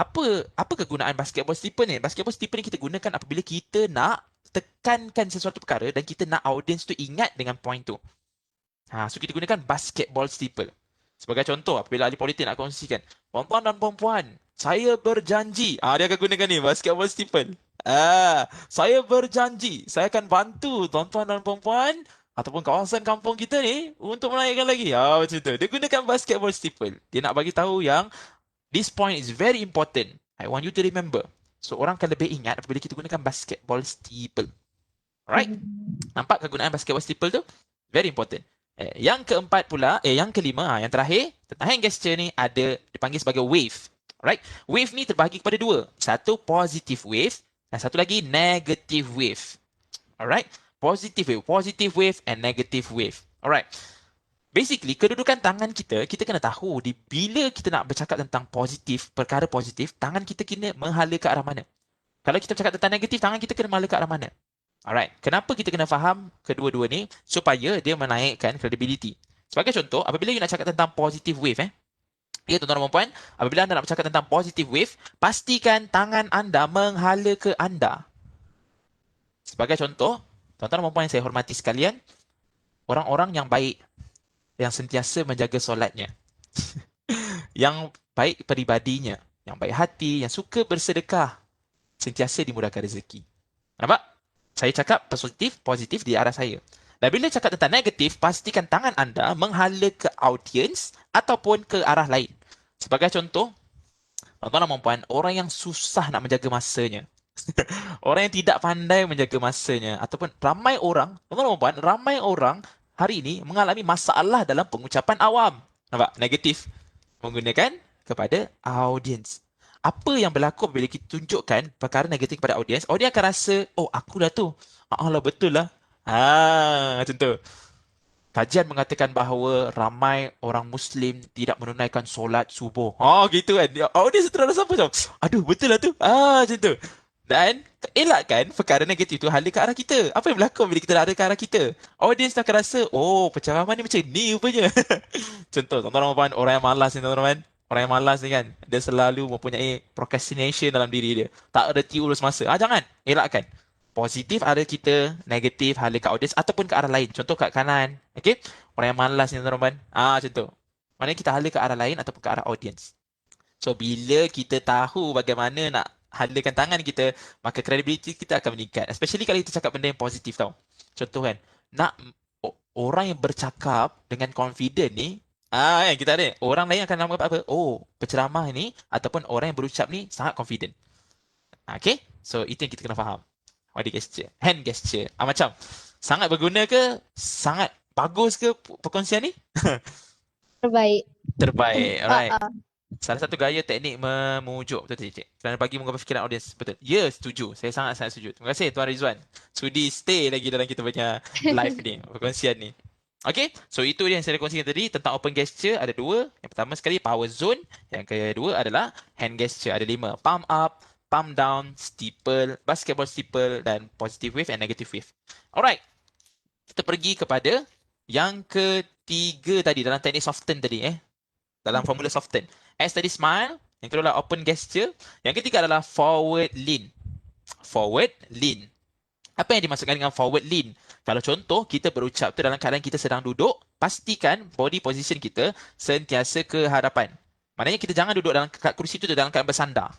Apa kegunaan basketball steeple ni? Basketball steeple ni kita gunakan apabila kita nak tekankan sesuatu perkara dan kita nak audiens tu ingat dengan point tu. So kita gunakan basketball steeple. Sebagai contoh, apabila ahli politik nak kongsikan, tuan-tuan dan puan-puan, saya berjanji. Dia akan gunakan ni, basketball steeple. Saya berjanji, saya akan bantu tuan-tuan dan puan-puan ataupun kawasan kampung kita ni untuk menaikkan lagi. Macam tu. Dia gunakan basketball steeple. Dia nak bagi tahu yang this point is very important. I want you to remember. So, orang akan lebih ingat apabila kita gunakan basketball steeple. Alright? Nampak kegunaan basketball steeple tu? Very important. Yang kelima, yang terakhir, tentang hand gesture ni dipanggil sebagai wave. Alright? Wave ni terbahagi kepada dua. Satu positive wave dan satu lagi negative wave. Alright? Positive wave and negative wave. Alright. Basically, kedudukan tangan kita kena tahu bila kita nak bercakap tentang perkara positif, tangan kita kena menghala ke arah mana. Kalau kita bercakap tentang negatif, tangan kita kena menghala ke arah mana. Alright, kenapa kita kena faham kedua-dua ni? Supaya dia menaikkan credibility. Sebagai contoh, apabila you nak cakap tentang positive wave, tuan-tuan dan puan, apabila anda nak bercakap tentang positive wave, pastikan tangan anda menghala ke anda. Sebagai contoh, tuan-tuan dan puan yang saya hormati sekalian, orang-orang yang baik, yang sentiasa menjaga solatnya, yang baik peribadinya, yang baik hati, yang suka bersedekah, sentiasa dimudahkan rezeki. Nampak? Saya cakap positif di arah saya. Dan bila cakap tentang negatif, pastikan tangan anda menghala ke audiens ataupun ke arah lain. Sebagai contoh, tuan-tuan dan puan, orang yang susah nak menjaga masanya. Orang yang tidak pandai menjaga masanya. Ataupun ramai orang hari ini mengalami masalah dalam pengucapan awam. Nampak? Negatif. Menggunakan kepada audiens. Apa yang berlaku bila kita tunjukkan perkara negatif kepada audiens, audiens akan rasa, oh aku dah tu. Lah betul lah. Macam tu. kajian mengatakan bahawa ramai orang Muslim tidak menunaikan solat subuh. Gitu kan. Audience terus apa macam, aduh betul lah tu. Macam tu. Dan elakkan perkara negatif tu hala ke arah kita. Apa yang berlaku bila kita hala ke arah kita? Audience akan rasa, oh penceraman ni macam ni rupanya. Contoh, tuan-tuan orang yang malas ni tuan-tuan. Orang yang malas ni kan, dia selalu mempunyai procrastination dalam diri dia. Tak reti urus masa. Jangan. Elakkan. Positif arah kita, negatif hala ke audience ataupun ke arah lain. Contoh kat kanan. Okay? Orang yang malas ni tuan-tuan. Macam tu. Maknanya kita hala ke arah lain ataupun ke arah audience. So, bila kita tahu bagaimana nak halakan tangan kita, maka credibility kita akan meningkat. Especially kalau kita cakap benda yang positif tau. Contoh kan, nak orang yang bercakap dengan confident ni, kan kita ada. Orang lain akan nama apa? Oh, penceramah ni ataupun orang yang berucap ni sangat confident. Okay? So, itu yang kita kena faham. Body gesture, hand gesture. Macam, sangat berguna ke? Sangat bagus ke perkongsian ni? Terbaik. Terbaik. Alright. Ah, ah. Salah satu gaya teknik memujuk. Betul tak, Cik? Kerana bagi mengubah fikiran audiens. Betul. Ya, setuju. Saya sangat-sangat setuju. Terima kasih Tuan Rizwan. Sudi stay lagi dalam kita punya live ni. Perkongsian ni. Okay. So, itu dia yang saya kongsikan tadi. Tentang open gesture ada 2. Yang pertama sekali, power zone. Yang kedua adalah hand gesture. Ada 5. Palm up, palm down, steeple, basketball steeple dan positive wave and negative wave. Alright. Kita pergi kepada yang ketiga tadi dalam teknik soften tadi. Dalam formula soften. S tadi smile. Yang kedua adalah open gesture. Yang ketiga adalah forward lean. Forward lean. Apa yang dimaksudkan dengan forward lean? Kalau contoh kita berucap tu dalam keadaan kita sedang duduk, pastikan body position kita sentiasa ke hadapan. Maknanya kita jangan duduk dalam kursi tu dalam keadaan bersandar.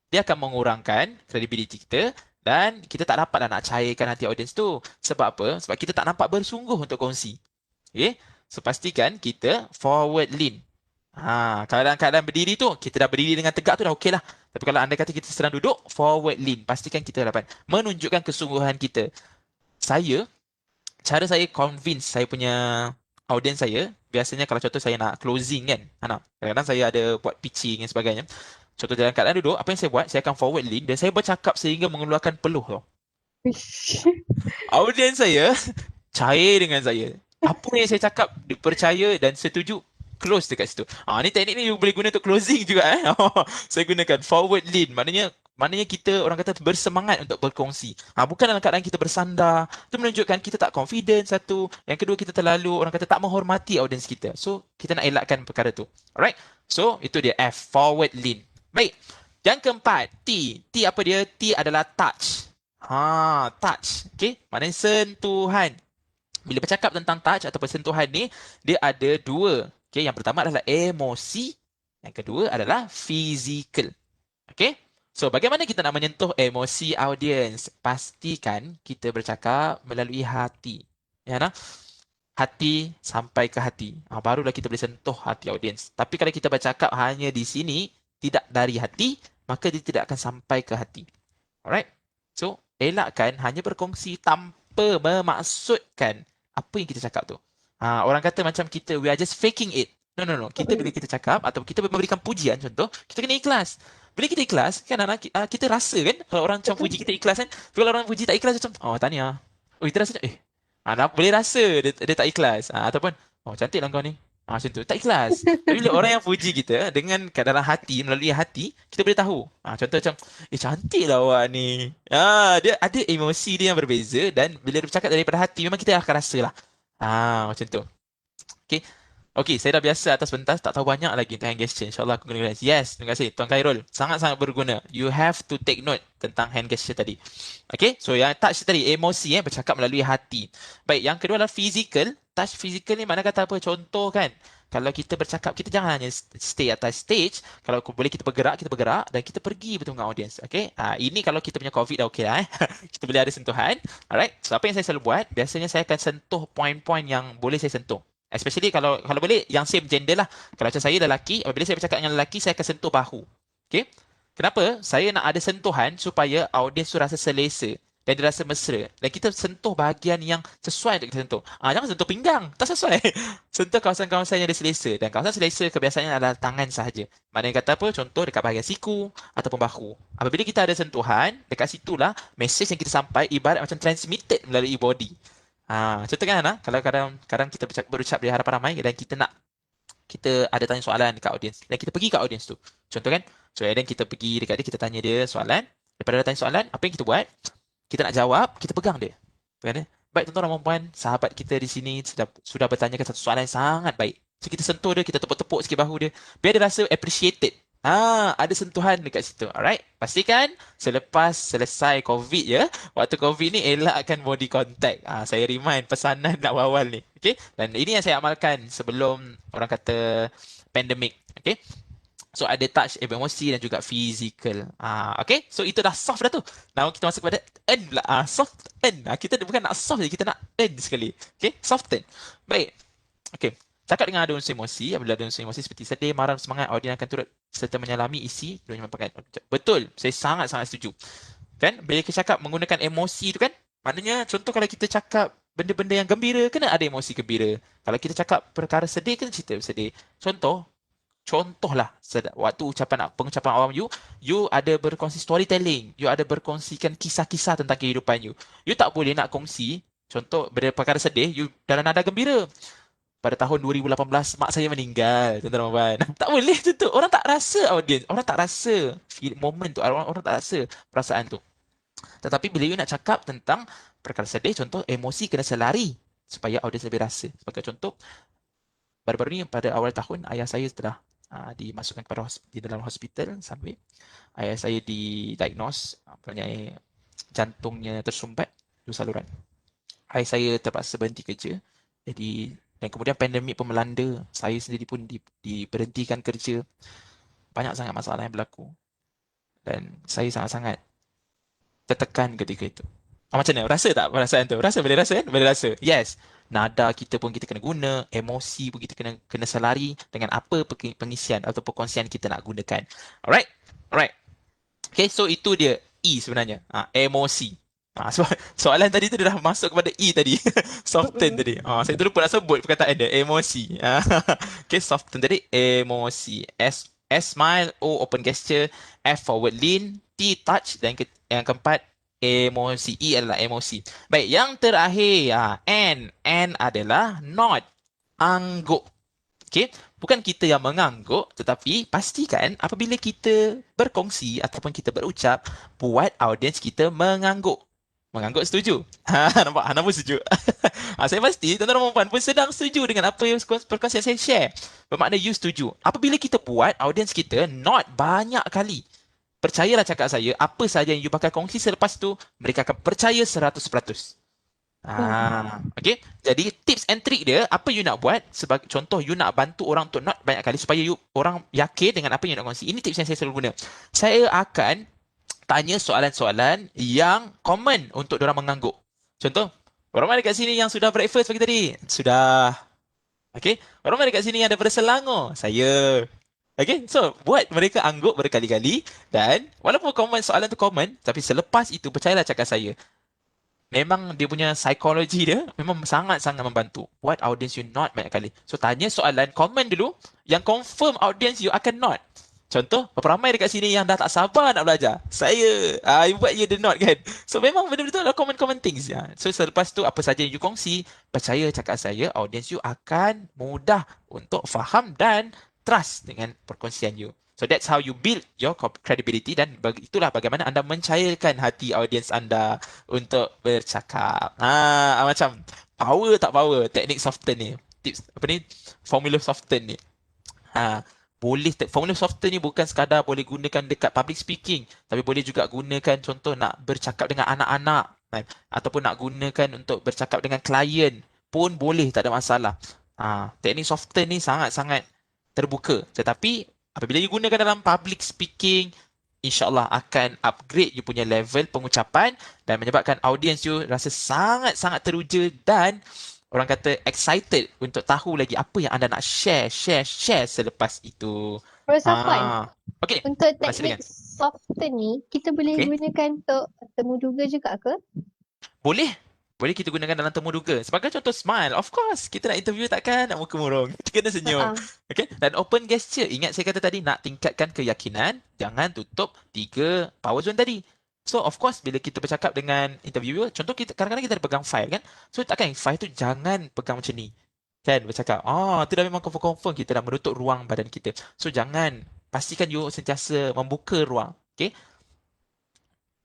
Dia akan mengurangkan credibility kita dan kita tak dapat nak cairkan hati audience tu. Sebab apa? Sebab kita tak nampak bersungguh untuk kongsi. Okay? So pastikan kita forward lean. Kalau dalam keadaan berdiri tu, kita dah berdiri dengan tegak tu dah okey lah. Tapi kalau anda kata kita sedang duduk, forward lean. Pastikan kita dapat menunjukkan kesungguhan kita. Cara saya convince saya punya audience saya, biasanya kalau contoh saya nak closing kan, kadang-kadang saya ada buat pitching dan sebagainya. Contoh dalam keadaan duduk, apa yang saya buat, saya akan forward lean dan saya bercakap sehingga mengeluarkan peluh tau. Audience saya cair dengan saya. Apa yang saya cakap, dipercaya dan setuju, close dekat situ. Ni teknik ni boleh guna untuk closing juga. Saya gunakan forward lean. Maknanya kita orang kata bersemangat untuk berkongsi. Bukan dalam keadaan kita bersandar. Itu menunjukkan kita tak confident satu. Yang kedua kita terlalu orang kata tak menghormati audience kita. So kita nak elakkan perkara tu. Alright. So itu dia F, forward lean. Baik. Yang keempat, T. T apa dia? T adalah touch. Touch. Okay. Maknanya sentuhan. Bila bercakap tentang touch atau sentuhan ni, dia ada 2. Okay, yang pertama adalah emosi. Yang kedua adalah physical. Okay. So, bagaimana kita nak menyentuh emosi audience? Pastikan kita bercakap melalui hati. Hati sampai ke hati. Barulah kita boleh sentuh hati audience. Tapi kalau kita bercakap hanya di sini, tidak dari hati, maka dia tidak akan sampai ke hati. Alright. So, elakkan hanya berkongsi tanpa memaksudkan apa yang kita cakap tu. Orang kata macam kita, we are just faking it. No. Kita bila kita cakap atau kita memberikan pujian contoh, kita kena ikhlas. Bila kita ikhlas, kan kita rasa kan kalau orang macam puji kita ikhlas kan. Kalau orang puji tak ikhlas macam, tahniah. Kita rasa macam, boleh rasa dia tak ikhlas. Ataupun, cantik lah kau ni. Macam tu, tak ikhlas. Tapi bila orang yang puji kita dengan dalam hati, melalui hati, kita boleh tahu. Contoh macam, cantik lah awak ni. Dia ada emosi dia yang berbeza dan bila dia bercakap daripada hati, memang kita akan rasa lah. Macam tu. Okay, saya dah biasa atas pentas, tak tahu banyak lagi tentang hand gesture. InsyaAllah aku kena realize. Yes, terima kasih Tuan Khairul. Sangat-sangat berguna. You have to take note tentang hand gesture tadi. Okay, so yang touch tadi, emosi bercakap melalui hati. Baik, yang kedua adalah physical. Touch physical ni mana kata apa? Contoh kan, kalau kita bercakap, kita jangan hanya stay atas stage. Kalau boleh kita bergerak dan kita pergi bertemu dengan audience. Okay, ini kalau kita punya COVID dah okay lah. Kita boleh ada sentuhan. Alright, so apa yang saya selalu buat, biasanya saya akan sentuh poin-poin yang boleh saya sentuh. Especially kalau boleh yang same gender lah. Kalau macam saya lelaki, apabila saya bercakap dengan lelaki, saya akan sentuh bahu. Okay? Kenapa? Saya nak ada sentuhan supaya audiens tu rasa selesa dan dia rasa mesra. Dan kita sentuh bahagian yang sesuai untuk kita sentuh. Jangan sentuh pinggang. Tak sesuai. Sentuh kawasan-kawasan yang ada selesa. Dan kawasan selesa kebiasaannya adalah tangan sahaja. Maknanya kata apa? Contoh dekat bahagian siku ataupun bahu. Apabila kita ada sentuhan, dekat situlah mesej yang kita sampai ibarat macam transmitted melalui body. Contoh kan, kalau kadang kita berucap di hadapan ramai dan kita ada tanya soalan dekat audiens dan kita pergi kat audiens tu. Contoh kan, so dan kita pergi dekat dia, kita tanya dia soalan. Daripada dia tanya soalan, apa yang kita buat? Kita nak jawab, kita pegang dia. Pegang dia. Baik tuan-tuan dan puan, sahabat kita di sini sudah bertanyakan satu soalan yang sangat baik. So kita sentuh dia, kita tepuk-tepuk sikit bahu dia. Biar dia rasa appreciated. Ada sentuhan dekat situ. Alright? Pastikan selepas selesai COVID ya. Waktu COVID ni elakkan body contact. Saya remind pesanan awal-awal ni. Okay? Dan ini yang saya amalkan sebelum orang kata pandemik. Okay? So ada touch, emosi dan juga physical. Okay? So itu dah soft dah tu. Now kita masuk kepada earn pula. Soft earn. Kita bukan nak soft je, kita nak earn sekali. Okay? Soften. Baik. Okay. Cakap dengan ada unsur emosi, apabila ada unsur emosi seperti sedih, marah, semangat, audiens akan turut serta menyelami isi dunia merupakan. Betul, saya sangat-sangat setuju. Kan? Bila kita cakap menggunakan emosi tu kan, maknanya contoh kalau kita cakap benda-benda yang gembira, kena ada emosi gembira. Kalau kita cakap perkara sedih, kena cerita sedih. Contohlah, waktu pengucapan awam you ada berkongsi storytelling, you ada berkongsikan kisah-kisah tentang kehidupan you. You tak boleh nak kongsi, contoh perkara sedih, you dalam nada gembira. Pada tahun 2018 mak saya meninggal, tuan-tuan dan puan. Tak boleh tu. Orang tak rasa audience, orang tak rasa moment tu, orang tak rasa perasaan tu. Tetapi bila you nak cakap tentang perkara sedih, contoh emosi kena selari supaya audience lebih rasa. Sebagai contoh, baru-baru ni pada awal tahun ayah saya telah dimasukkan di dalam hospital sambil ayah saya didiagnose jantungnya tersumbat dua saluran. Ayah saya terpaksa berhenti kerja. Jadi dan kemudian pandemik pun melanda. Saya sendiri pun diberhentikan kerja. Banyak sangat masalah yang berlaku. Dan saya sangat-sangat tertekan ketika itu. Macam mana? Rasa tak perasaan tu? Boleh rasa kan? Boleh rasa. Yes. Nada kita pun kita kena guna. Emosi pun kita kena selari dengan apa pengisian atau perkongsian kita nak gunakan. Alright? Okay, so itu dia E sebenarnya. Emosi. Soalan tadi tu dah masuk kepada E tadi. Soften tadi. Saya terlupa nak sebut perkataan dia. Emosi. Okay, soften tadi. Emosi. S smile. O open gesture. F forward lean. T touch. Dan yang keempat emosi. E adalah emosi. Baik, yang terakhir. N adalah not. Angguk. Okay, bukan kita yang mengangguk, tetapi pastikan apabila kita berkongsi ataupun kita berucap, buat audiens kita mengangguk. Mengangguk setuju? Nampak? Hana pun setuju. Saya pasti tuan-tuan dan puan pun sedang setuju dengan apa yang perkongsian saya share. Bermakna you setuju. Apabila kita buat, audiens kita not banyak kali. Percayalah cakap saya, apa sahaja yang you bakal kongsi selepas tu, mereka akan percaya 100%. Okay. Jadi tips and trick dia, apa you nak buat, sebagai contoh you nak bantu orang untuk not banyak kali supaya orang yakin dengan apa you nak kongsi. Ini tips yang saya selalu guna. Saya akan tanya soalan-soalan yang common untuk diorang mengangguk. Contoh, orang mana dekat sini yang sudah breakfast pagi tadi? Sudah. Okay. Orang mana dekat sini yang daripada Selangor? Saya. Okay. So, buat mereka angguk berkali-kali dan walaupun soalan tu common, tapi selepas itu percayalah cakap saya, memang dia punya psikologi dia memang sangat-sangat membantu. Buat audience you not banyak kali. So, tanya soalan common dulu yang confirm audience you akan not. Contoh, berapa ramai dekat sini yang dah tak sabar nak belajar? Saya. Buat you the not kan? So, memang betul-betul adalah common things. Ya. So, selepas tu, apa saja yang you kongsi, percaya cakap saya, audience you akan mudah untuk faham dan trust dengan perkongsian you. So, that's how you build your credibility dan itulah bagaimana anda mencairkan hati audience anda untuk bercakap. Macam power tak power, teknik soften ni. Tips, formula soften ni. Boleh formula soften ni bukan sekadar boleh gunakan dekat public speaking, tapi boleh juga gunakan contoh nak bercakap dengan anak-anak ataupun nak gunakan untuk bercakap dengan klien pun boleh, tak ada masalah. Teknik soften ni sangat-sangat terbuka, tetapi apabila you gunakan dalam public speaking, insya-Allah akan upgrade you punya level pengucapan dan menyebabkan audience you rasa sangat-sangat teruja dan orang kata excited untuk tahu lagi apa yang anda nak share selepas itu. Persapan. Okay. Untuk teknik soften ni, kita boleh gunakan untuk temu duga juga ke? Boleh. Boleh kita gunakan dalam temu duga. Sebagai contoh smile, of course. Kita nak interview takkan nak muka murung. Kita kena senyum. Okay. Dan open gesture. Ingat saya kata tadi, nak tingkatkan keyakinan, jangan tutup 3 power zone tadi. So of course bila kita bercakap dengan interviewer, contoh kita kadang-kadang kita ada pegang file kan. So takkan file tu jangan pegang macam ni. Kan bercakap, tu dah memang confirm kita dah menutup ruang badan kita. So jangan, pastikan you sentiasa membuka ruang. Okay?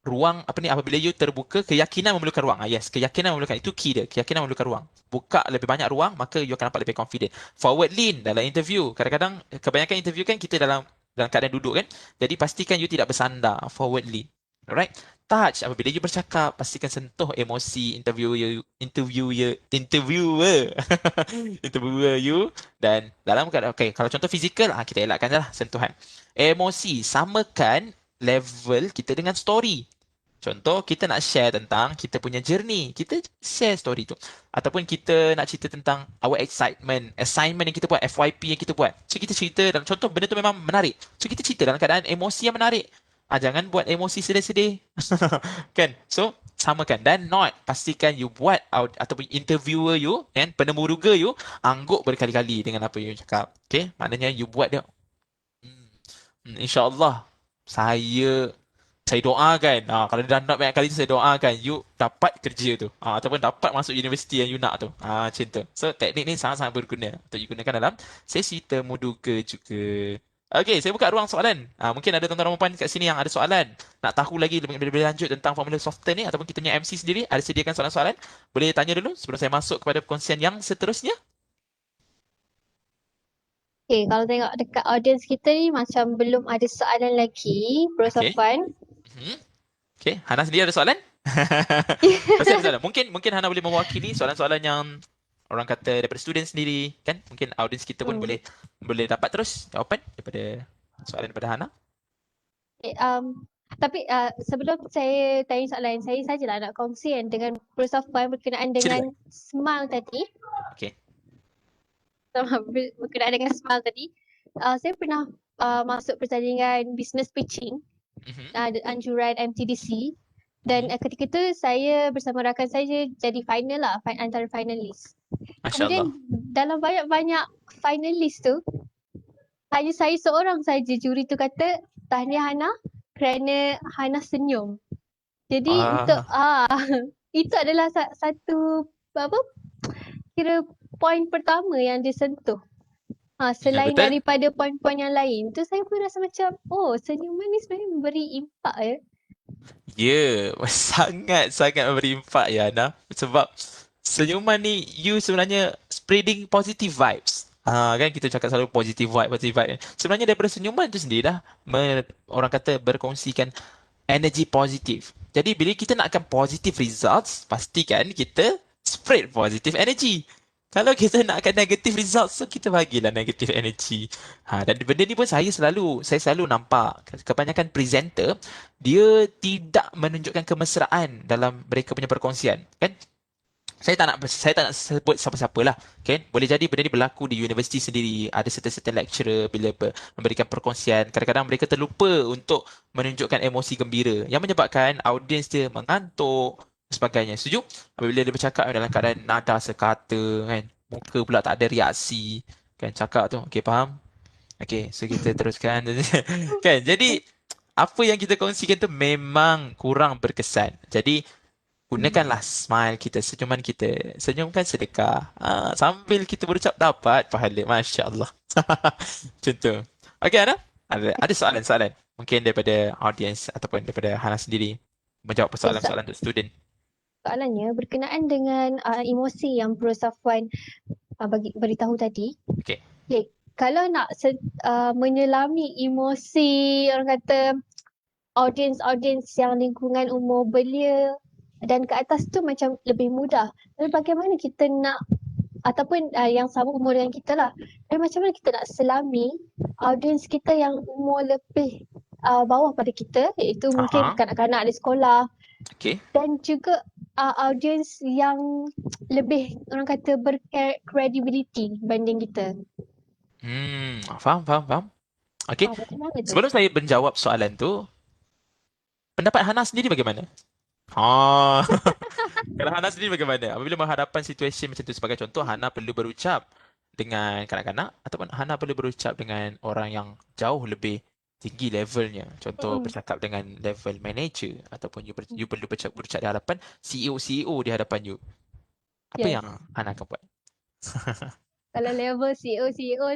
Ruang apa ni, apabila you terbuka, keyakinan memerlukan ruang. Yes, keyakinan memerlukan, itu key dia. Keyakinan memerlukan ruang. Buka lebih banyak ruang, maka you akan nampak lebih confident. Forward lean dalam interview. Kadang-kadang kebanyakan interview kan kita dalam keadaan duduk kan. Jadi pastikan you tidak bersandar. Forward lean. Alright. Touch apabila you bercakap, pastikan sentuh emosi interviewer interviewer you. Dan dalam keadaan, okay, kalau contoh fizikal, kita elakkan je lah sentuhan. Emosi, samakan level kita dengan story. Contoh, kita nak share tentang kita punya journey. Kita share story tu. Ataupun kita nak cerita tentang our excitement, assignment yang kita buat, FYP yang kita buat. So, kita cerita dalam, contoh benda tu memang menarik. So, kita cerita dalam keadaan emosi yang menarik. Jangan buat emosi sedih-sedih. Kan? So, samakan. Dan pastikan you buat ataupun interviewer you, kan, penemuruga you, angguk berkali-kali dengan apa you cakap. Okay? Maknanya you buat dia. InsyaAllah, saya doakan, kalau dah nak banyak kali tu, saya doakan you dapat kerja tu, ataupun dapat masuk universiti yang you nak tu, macam tu. So teknik ni sangat-sangat berguna untuk digunakan dalam sesi temu duga juga. Okey, saya buka ruang soalan. Mungkin ada tuan-tuan dan puan kat sini yang ada soalan, nak tahu lagi lebih lanjut tentang formula Soften ni, ataupun kita punya MC sendiri ada sediakan soalan-soalan, boleh tanya dulu sebelum saya masuk kepada perkongsian yang seterusnya. Okay, kalau tengok dekat audience kita ni macam belum ada soalan lagi, Bro Okey. Safwan. Okey, Hana sendiri ada soalan? Masih ada soalan. Mungkin Hana boleh mewakili soalan-soalan yang orang kata daripada student sendiri, kan? Mungkin audience kita pun boleh dapat terus jawapan daripada soalan daripada Hana. Okay, tapi sebelum saya tanya soalan, saya sajalah nak kongsi dengan Bro Safwan berkenaan dengan smile tadi. Okey. Berkenaan dengan smile tadi. Saya pernah masuk pertandingan business pitching, anjuran MTDC. Dan ketika itu saya bersama rakan saya jadi final lah, antara finalis. Kemudian dalam banyak-banyak finalis tu, hanya saya seorang saja juri tu kata, tahniah Hana kerana Hana senyum. Jadi itu adalah satu kira poin pertama yang dia sentuh. Selain daripada poin-poin yang lain, tu saya pun rasa macam, senyuman ni sebenarnya memberi impak ya. Ya, sangat-sangat memberi impak ya, Hana. Sebab senyuman ni, you sebenarnya spreading positive vibes. Kan kita cakap selalu positive vibe. Sebenarnya daripada senyuman tu sendiri dah, orang kata berkongsikan energy positif. Jadi bila kita nakkan positive results, pastikan kita spread positive energy. Kalau kita nakkan negative results, so kita bagilah negative energy. Dan benda ni pun saya selalu nampak. Kebanyakan presenter, dia tidak menunjukkan kemesraan dalam mereka punya perkongsian. Kan? Saya tak nak sebut siapa-siapa lah. Okay? Boleh jadi benda ni berlaku di universiti sendiri. Ada certain lecturer bila memberikan perkongsian, kadang-kadang mereka terlupa untuk menunjukkan emosi gembira yang menyebabkan audiens dia mengantuk dan sebagainya. Setuju? Apabila dia bercakap dalam keadaan nada sekata, kan? Muka pula tak ada reaksi. Kan? Cakap tu. Okay, faham? Okay, so kita teruskan. Kan? Jadi, apa yang kita kongsikan tu memang kurang berkesan. Jadi, gunakanlah smile kita, senyuman kita. Senyumkan sedekah. Sambil kita berucap dapat pahala. Masya Allah. Macam tu. Okay, Hana? Ada soalan-soalan? Mungkin daripada audience ataupun daripada Hana sendiri menjawab persoalan-soalan untuk student. Soalannya berkenaan dengan emosi yang Bro Safwan beritahu tadi. Okay. Kalau nak menyelami emosi, orang kata audience yang lingkungan umur belia dan ke atas tu macam lebih mudah. Tapi bagaimana kita nak, ataupun yang sama umur dengan kita lah, tapi macam mana kita nak selami audience kita yang umur lebih bawah pada kita, iaitu mungkin kanak-kanak di sekolah. Okay. Dan juga audience yang lebih, orang kata, berkredibiliti banding kita. Faham. Okay. Sebelum saya menjawab soalan tu, pendapat Hana sendiri bagaimana? Kalau Hana sendiri bagaimana? Apabila menghadapan situasi macam tu, sebagai contoh, Hana perlu berucap dengan kanak-kanak ataupun Hana perlu berucap dengan orang yang jauh lebih tinggi levelnya. Contoh Mm-mm. bercakap dengan level manager ataupun you perlu berucap di hadapan CEO di hadapan you. Apa Yes. yang Hana akan buat? Kalau level CEO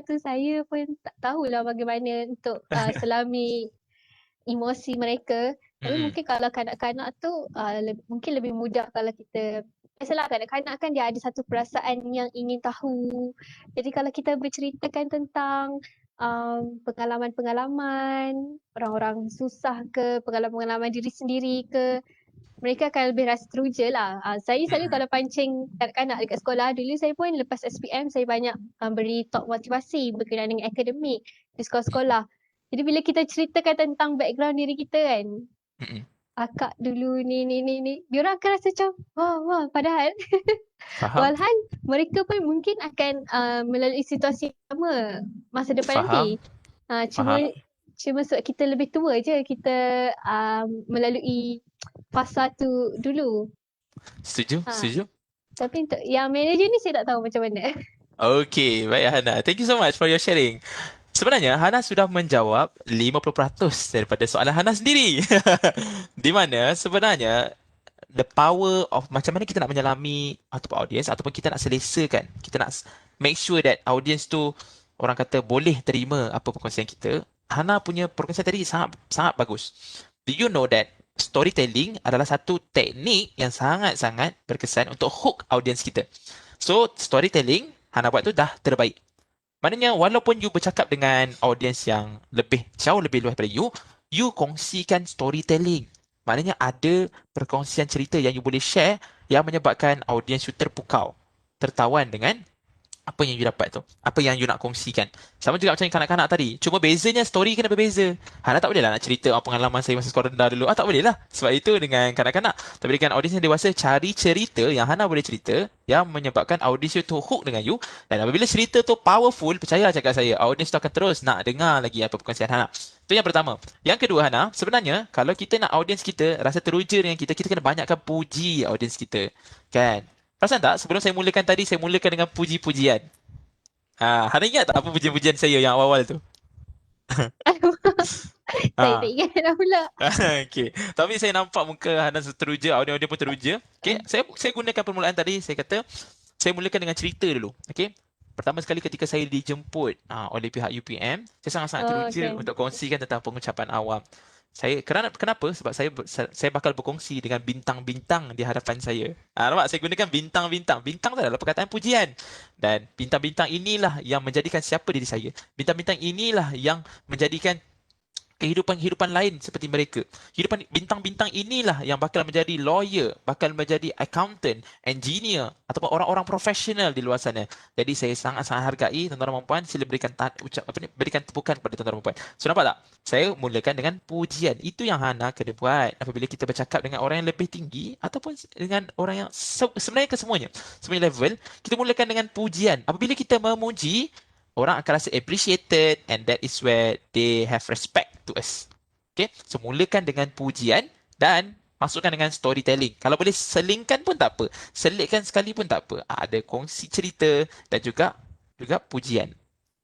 tu saya pun tak tahulah bagaimana untuk selami emosi mereka. Tapi Mm-mm. mungkin kalau kanak-kanak tu mungkin lebih mudah kalau kita biasalah kanak-kanak kan dia ada satu perasaan yang ingin tahu. Jadi kalau kita berceritakan tentang pengalaman-pengalaman orang-orang susah ke, pengalaman-pengalaman diri sendiri ke, mereka akan lebih rasa teruja lah. Saya selalu Mm-mm. kalau pancing kanak-kanak dekat sekolah, dulu saya pun lepas SPM saya banyak beri talk motivasi berkenaan dengan akademik di sekolah-sekolah. Jadi bila kita ceritakan tentang background diri kita kan, Mm-mm. akak dulu ni, diorang akan rasa macam wah, padahal Faham? walhal mereka pun mungkin akan melalui situasi sama masa depan Faham? nanti. Cuma Faham? cuma sebab kita lebih tua je kita melalui fasa tu dulu. Setuju? Ha, Setuju? tapi untuk yang manager ni saya tak tahu macam mana. Okay, baik Hana. Thank you so much for your sharing. Sebenarnya Hana sudah menjawab 50% daripada soalan Hana sendiri. Di mana sebenarnya the power of macam mana kita nak menyelami ataupun audience ataupun kita nak selesakan, kita nak make sure that audience tu orang kata boleh terima apa perkongsian kita. Hana punya perkongsian tadi sangat sangat bagus. Do you know that storytelling adalah satu teknik yang sangat-sangat berkesan untuk hook audience kita. So, storytelling Hana buat tu dah terbaik. Maknanya walaupun you bercakap dengan audience yang jauh lebih luas daripada you kongsikan storytelling. Maknanya ada perkongsian cerita yang you boleh share yang menyebabkan audience you terpukau, tertawan dengan apa yang you dapat tu. Apa yang you nak kongsikan. Sama juga macam kanak-kanak tadi. Cuma bezanya story kena berbeza. Hana tak boleh lah nak cerita pengalaman saya masa sekolah rendah dulu. Tak boleh lah. Sebab itu dengan kanak-kanak. Tapi dengan audiens yang dewasa, cari cerita yang Hana boleh cerita yang menyebabkan audiens you tu hook dengan you. Dan apabila cerita tu powerful, percaya cakap saya, audiens tu akan terus nak dengar lagi apa perkongsian Hana. Itu yang pertama. Yang kedua Hana, sebenarnya kalau kita nak audiens kita rasa teruja dengan kita, kita kena banyakkan puji audiens kita. Kan? Perasan tak? Sebelum saya mulakan tadi, saya mulakan dengan puji-pujian. Hana ingat tak apa pujian-pujian saya yang awal-awal tu? Saya tak Ah, ingat dah pula. okay. Tapi saya nampak muka Hana teruja, audio-audio pun teruja. Okay, saya gunakan permulaan tadi, saya kata, saya mulakan dengan cerita dulu. Okay. Pertama sekali ketika saya dijemput oleh pihak UPM, saya sangat-sangat Oh, teruja okay. untuk kongsikan tentang pengucapan awam. Kenapa? Sebab saya bakal berkongsi dengan bintang-bintang di hadapan saya. Nampak? Saya gunakan bintang-bintang. Bintang tu adalah perkataan pujian. Dan bintang-bintang inilah yang menjadikan siapa diri saya. Bintang-bintang inilah yang menjadikan kehidupan-kehidupan lain seperti mereka. Kehidupan bintang-bintang inilah yang bakal menjadi lawyer, bakal menjadi accountant, engineer ataupun orang-orang profesional di luar sana. Jadi saya sangat-sangat hargai tuan-tuan dan puan, sila berikan tepukan kepada tuan-tuan dan puan. So nampak tak? Saya mulakan dengan pujian. Itu yang Hana kena buat apabila kita bercakap dengan orang yang lebih tinggi ataupun dengan orang yang sebenarnya kesemuanya. Semuanya level, kita mulakan dengan pujian. Apabila kita memuji, orang akan rasa appreciated and that is where they have respect to us. Okay, so mulakan dengan pujian dan masukkan dengan storytelling. Kalau boleh selingkan pun tak apa. Selitkan sekali pun tak apa. Ada kongsi cerita dan juga pujian.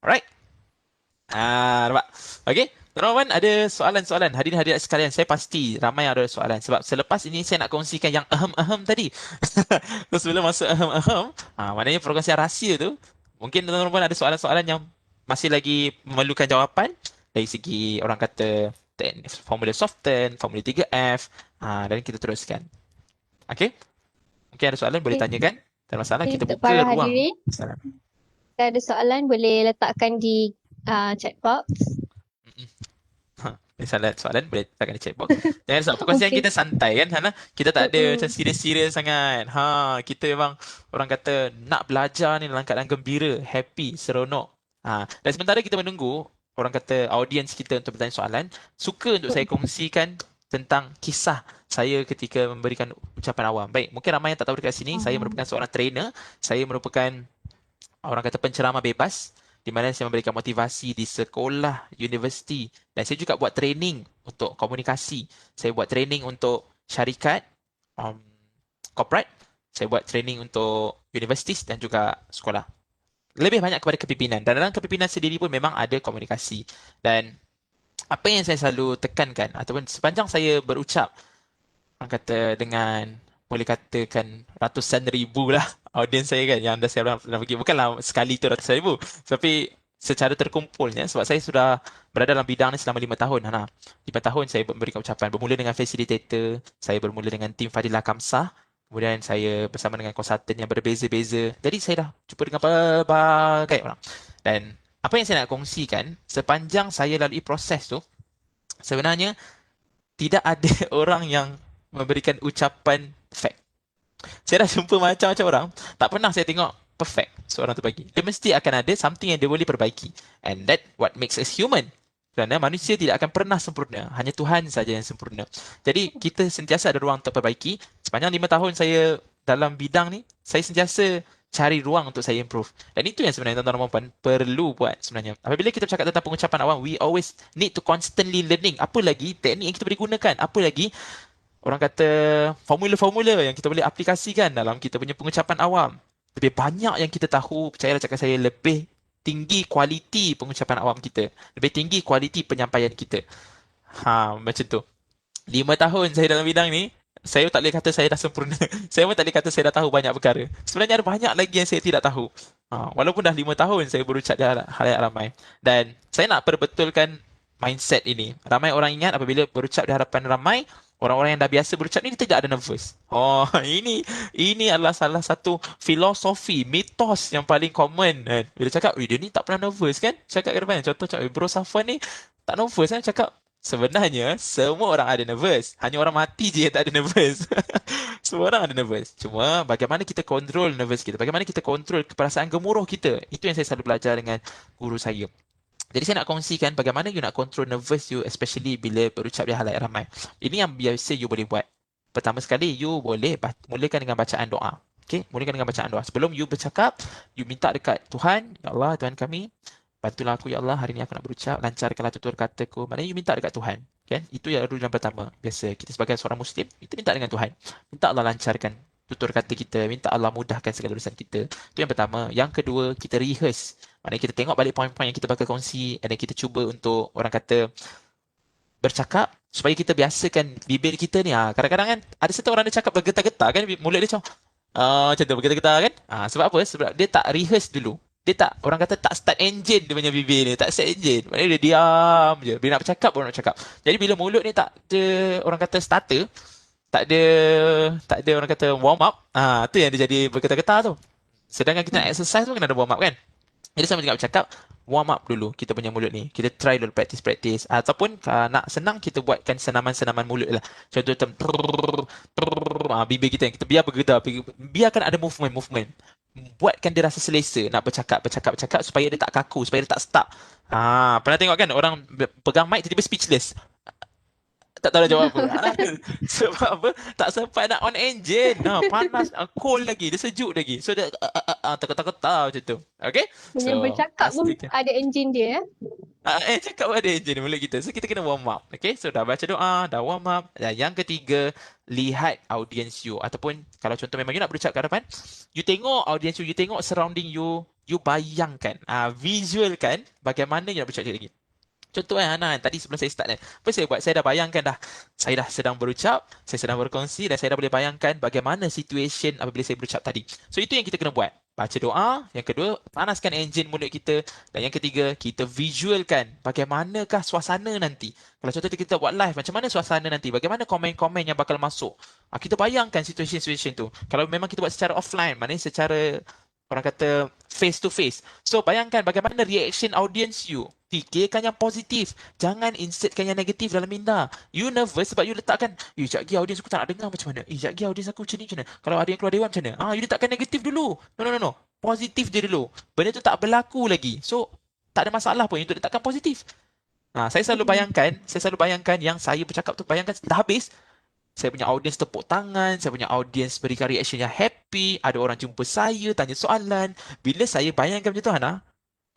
Alright? Nampak? Okay? Tuan-tuan ada soalan-soalan. Hadirin hadirat sekalian, saya pasti ramai ada soalan. Sebab selepas ini saya nak kongsikan yang ahem-ahem tadi. So, sebelum masuk ahem-ahem, maknanya perkongsian rahsia tu, mungkin tuan-tuan ada soalan-soalan yang masih lagi memerlukan jawapan dari segi orang kata formula Soften, formula 3F, dan kita teruskan. Okay? Mungkin ada soalan boleh Okay. tanyakan. Tak ada masalah, Okay, kita untuk buka para ruang. hadirin, Salam. kalau ada soalan boleh letakkan di chat box. Soalan boleh letakkan di chat box. Jangan risau, perkongsian Okay. kita santai kan Hana? Kita tak ada macam Mm-mm. serius-serius sangat. Kita memang orang kata nak belajar ni dalam keadaan gembira, happy, seronok. Dan sementara kita menunggu orang kata audiens kita untuk bertanya soalan, suka untuk saya kongsikan tentang kisah saya ketika memberikan ucapan awam. Baik, mungkin ramai yang tak tahu dekat sini, saya merupakan seorang trainer, saya merupakan orang kata penceramah bebas di mana saya memberikan motivasi di sekolah, universiti dan saya juga buat training untuk komunikasi. Saya buat training untuk syarikat, corporate. Saya buat training untuk universitis dan juga sekolah. Lebih banyak kepada kepimpinan. Dan dalam kepimpinan sendiri pun memang ada komunikasi. Dan apa yang saya selalu tekankan ataupun sepanjang saya berucap, orang kata dengan boleh katakan ratusan ribu lah audiens saya kan yang dah saya pernah pergi. Bukanlah sekali tu ratusan ribu, tapi secara terkumpulnya sebab saya sudah berada dalam bidang ni selama 5 tahun. Hana. 5 tahun saya memberikan ucapan. Bermula dengan facilitator, saya bermula dengan tim Fadilah Kamsah, kemudian saya bersama dengan konsultan yang berbeza-beza. Jadi saya dah jumpa dengan pelbagai orang. Dan apa yang saya nak kongsikan, sepanjang saya lalui proses tu, sebenarnya tidak ada orang yang memberikan ucapan perfect. Saya dah jumpa macam-macam orang, tak pernah saya tengok perfect seorang tu bagi. Dia mesti akan ada something yang dia boleh perbaiki. And that what makes us human. Kerana manusia tidak akan pernah sempurna. Hanya Tuhan saja yang sempurna. Jadi kita sentiasa ada ruang untuk perbaiki. Sepanjang 5 tahun saya dalam bidang ni, saya sentiasa cari ruang untuk saya improve. Dan itu yang sebenarnya tuan-tuan dan puan perlu buat sebenarnya. Apabila kita bercakap tentang pengucapan awam, we always need to constantly learning. Apa lagi teknik yang kita boleh gunakan? Apa lagi orang kata formula-formula yang kita boleh aplikasikan dalam kita punya pengucapan awam. Lebih banyak yang kita tahu, percayalah cakap saya, lebih tinggi kualiti pengucapan awam kita. Lebih tinggi kualiti penyampaian kita. Macam tu. 5 tahun saya dalam bidang ni, saya tak boleh kata saya dah sempurna. Saya pun tak boleh kata saya dah tahu banyak perkara. Sebenarnya ada banyak lagi yang saya tidak tahu. Walaupun dah 5 tahun saya berucap di halayak ramai. Dan saya nak perbetulkan mindset ini. Ramai orang ingat apabila berucap di hadapan ramai, orang-orang yang dah biasa berucap ni tidak ada nervous. Ini adalah salah satu filosofi, mitos yang paling common kan. Bila cakap, dia ni tak pernah nervous kan? Cakap ke depan. Contoh cakap, Bro Safwan ni tak nervous kan? Cakap, sebenarnya semua orang ada nervous. Hanya orang mati je yang tak ada nervous. Semua orang ada nervous. Cuma bagaimana kita kontrol nervous kita? Bagaimana kita kontrol perasaan gemuruh kita? Itu yang saya selalu belajar dengan guru saya. Jadi saya nak kongsikan bagaimana you nak control nervous you, especially bila berucap di halayak ramai. Ini yang biasa you boleh buat. Pertama sekali, you boleh mulakan dengan bacaan doa. Okay? Mulakan dengan bacaan doa. Sebelum you bercakap, you minta dekat Tuhan, Ya Allah, Tuhan kami, bantulah aku Ya Allah, hari ni aku nak berucap, lancarkanlah tutur kataku. Maknanya you minta dekat Tuhan. Kan? Itu yang rule yang pertama. Biasa kita sebagai seorang Muslim, kita minta dengan Tuhan. Minta Allah lancarkan tutur kata kita, minta Allah mudahkan segala urusan kita. Itu yang pertama. Yang kedua, kita rehearse. Maknanya kita tengok balik poin-poin yang kita bakal kongsi dan kita cuba untuk orang kata bercakap supaya kita biasakan bibir kita ni. Kadang-kadang kan ada satu orang dia cakap bergetar-getar kan, mulut dia macam tu bergetar-getar kan. Sebab apa? Sebab dia tak rehearse dulu. Dia tak, orang kata tak start engine dia punya bibir ni, tak start engine. Maknanya dia diam je. Bila nak bercakap baru nak cakap. Jadi bila mulut ni tak ada orang kata starter, tak ada orang kata warm up, tu yang dia jadi bergetar-getar tu. Sedangkan kita nak exercise pun kena ada warm up kan. Jadi sama juga bercakap, warm up dulu kita punya mulut ni. Kita try dulu practice. Ataupun nak senang kita buatkan senaman-senaman mulut lah. Contoh macam bibir kita yang kita biar bergetar, biarkan ada movement. Buatkan dia rasa selesa nak bercakap supaya dia tak kaku, supaya dia tak stuck. Pernah tengok kan orang pegang mic tiba-tiba speechless. Tak tahu nak jawab apa. Sebab apa? Tak sempat nak on engine. Panas, cold lagi, dia sejuk lagi. So dia tak macam tu. Okay? Dengan bercakap pun ada enjin dia. Cakap ada engine mulut kita. So kita kena warm up. Okay? So dah baca doa, dah warm up. Dan yang ketiga, lihat audience you. Ataupun kalau contoh memang you nak berucap ke hadapan, you tengok audience you, you tengok surrounding you, you bayangkan, visualkan bagaimana you nak berucap lagi. Contoh Hana, tadi sebelum saya start apa saya buat? Saya dah bayangkan dah. Saya dah sedang berucap, saya sedang berkongsi dan saya dah boleh bayangkan bagaimana situation apabila saya berucap tadi. So itu yang kita kena buat. Baca doa, yang kedua, panaskan enjin mulut kita, dan yang ketiga, kita visualkan bagaimanakah suasana nanti. Kalau contoh kita buat live, macam mana suasana nanti? Bagaimana komen-komen yang bakal masuk? Kita bayangkan situation tu. Kalau memang kita buat secara offline, maknanya secara orang kata face to face. So bayangkan bagaimana reaction audience you. Fikirkan yang positif. Jangan insertkan yang negatif dalam minda. You nervous sebab you letakkan, sekejap lagi audience aku tak nak dengar macam mana. Sekejap lagi audience aku macam ni macam mana. Kalau ada yang keluar dewan macam mana. You letakkan negatif dulu. No. Positif je dulu. Benda tu tak berlaku lagi. So tak ada masalah pun untuk letakkan positif. Saya selalu bayangkan yang saya bercakap tu, bayangkan dah habis. Saya punya audience tepuk tangan, saya punya audience berikan reaction yang happy, ada orang jumpa saya, tanya soalan. Bila saya bayangkan macam tu Hana,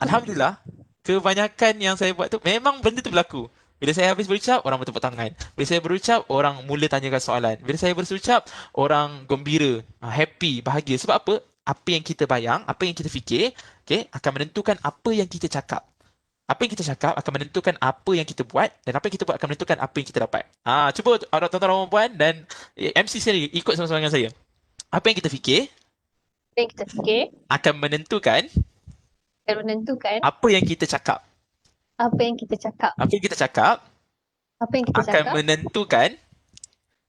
Alhamdulillah, kebanyakan yang saya buat tu memang benda tu berlaku. Bila saya habis berucap, orang bertepuk tangan. Bila saya berucap, orang mula tanyakan soalan. Bila saya berucap, orang gembira, happy, bahagia. Sebab apa? Apa yang kita bayang, apa yang kita fikir, akan menentukan apa yang kita cakap. Apa yang kita cakap akan menentukan apa yang kita buat, dan apa yang kita buat akan menentukan apa yang kita dapat. Cuba tuan-tuan dan puan dan MC sendiri ikut sama-sama dengan saya. Apa yang kita fikir Apa yang kita fikir akan menentukan akan menentukan apa yang kita cakap. apa yang kita cakap. Apa yang kita cakap Apa yang kita akan cakap menentukan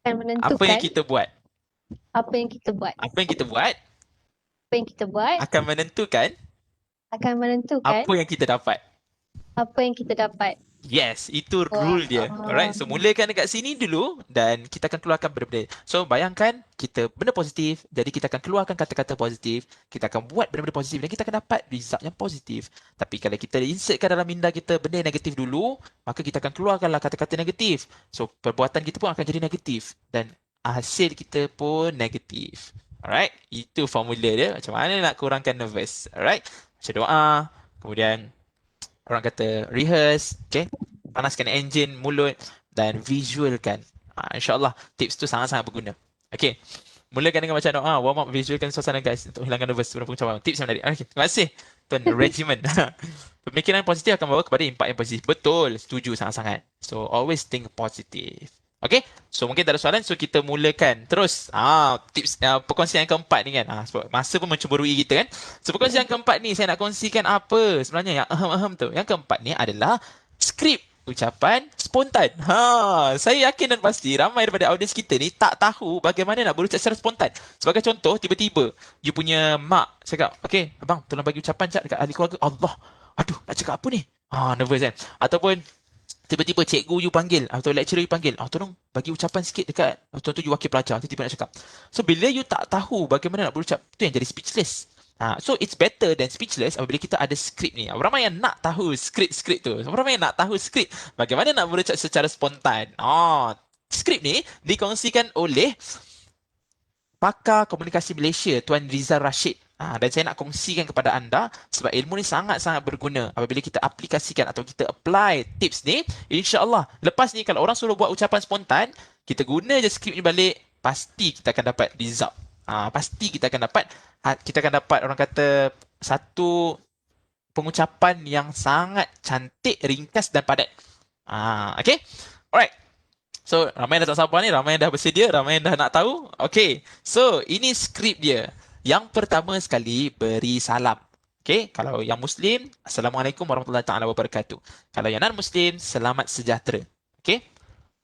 akan apa menentukan yang kita buat. apa yang kita buat. Apa yang kita buat Apa yang kita buat akan menentukan akan menentukan apa yang kita dapat. apa yang kita dapat. Yes, itu Wah, rule dia. Alright, so mulakan dekat sini dulu dan kita akan keluarkan benda-benda. So bayangkan kita benda positif, jadi kita akan keluarkan kata-kata positif, kita akan buat benda-benda positif dan kita akan dapat result yang positif. Tapi kalau kita insertkan dalam minda kita benda yang negatif dulu, maka kita akan keluarkanlah kata-kata negatif. So perbuatan kita pun akan jadi negatif dan hasil kita pun negatif. Alright, itu formula dia macam mana nak kurangkan nervous. Alright, baca doa, kemudian orang kata rehearse, okay? Panaskan enjin mulut dan visualkan. InsyaAllah tips tu sangat-sangat berguna. Okay, mulakan dengan baca doa, warm up, visualkan suasana guys untuk hilangkan nervous sebelum pengucapan. Tips yang menarik. Okay, terima kasih Tuan Regimen. Pemikiran positif akan membawa kepada impak yang positif. Betul, setuju sangat-sangat. So always think positive. Okay, so mungkin tak ada soalan, so kita mulakan terus. Tips perkongsian yang keempat ni kan. Sebab masa pun mencemburui kita kan. So perkongsian yang keempat ni saya nak kongsikan apa sebenarnya yang ahem-ahem tu. Yang keempat ni adalah skrip ucapan spontan. Saya yakin dan pasti ramai daripada audiens kita ni tak tahu bagaimana nak berucap secara spontan. Sebagai contoh, tiba-tiba you punya mak cakap, "Okay, abang tolong bagi ucapan cak dekat ahli keluarga." Allah, aduh nak cakap apa ni? Nervous kan. Ataupun tiba-tiba cikgu you panggil atau lecturer you panggil, tolong bagi ucapan sikit dekat contoh you wakil pelajar, tiba-tiba nak cakap. So bila you tak tahu bagaimana nak berucap, tu yang jadi speechless. So it's better than speechless apabila kita ada skrip ni. Ramai yang nak tahu skrip tu. Ramai yang nak tahu skrip bagaimana nak berucap secara spontan. Skrip ni dikongsikan oleh pakar komunikasi Malaysia, Tuan Rizal Rashid. Dan saya nak kongsikan kepada anda sebab ilmu ni sangat-sangat berguna apabila kita aplikasikan atau kita apply tips ni. InsyaAllah lepas ni kalau orang suruh buat ucapan spontan, kita guna je skrip ni balik, pasti kita akan dapat result. Pasti kita akan dapat orang kata satu pengucapan yang sangat cantik, ringkas dan padat. Okay, alright. So ramai yang dah tak sabar ni, ramai yang dah bersedia, ramai yang dah nak tahu. Okay, so ini skrip dia. Yang pertama sekali, beri salam. Okay, kalau yang Muslim, Assalamualaikum warahmatullahi taala wabarakatuh. Kalau yang non-Muslim, selamat sejahtera. Okay,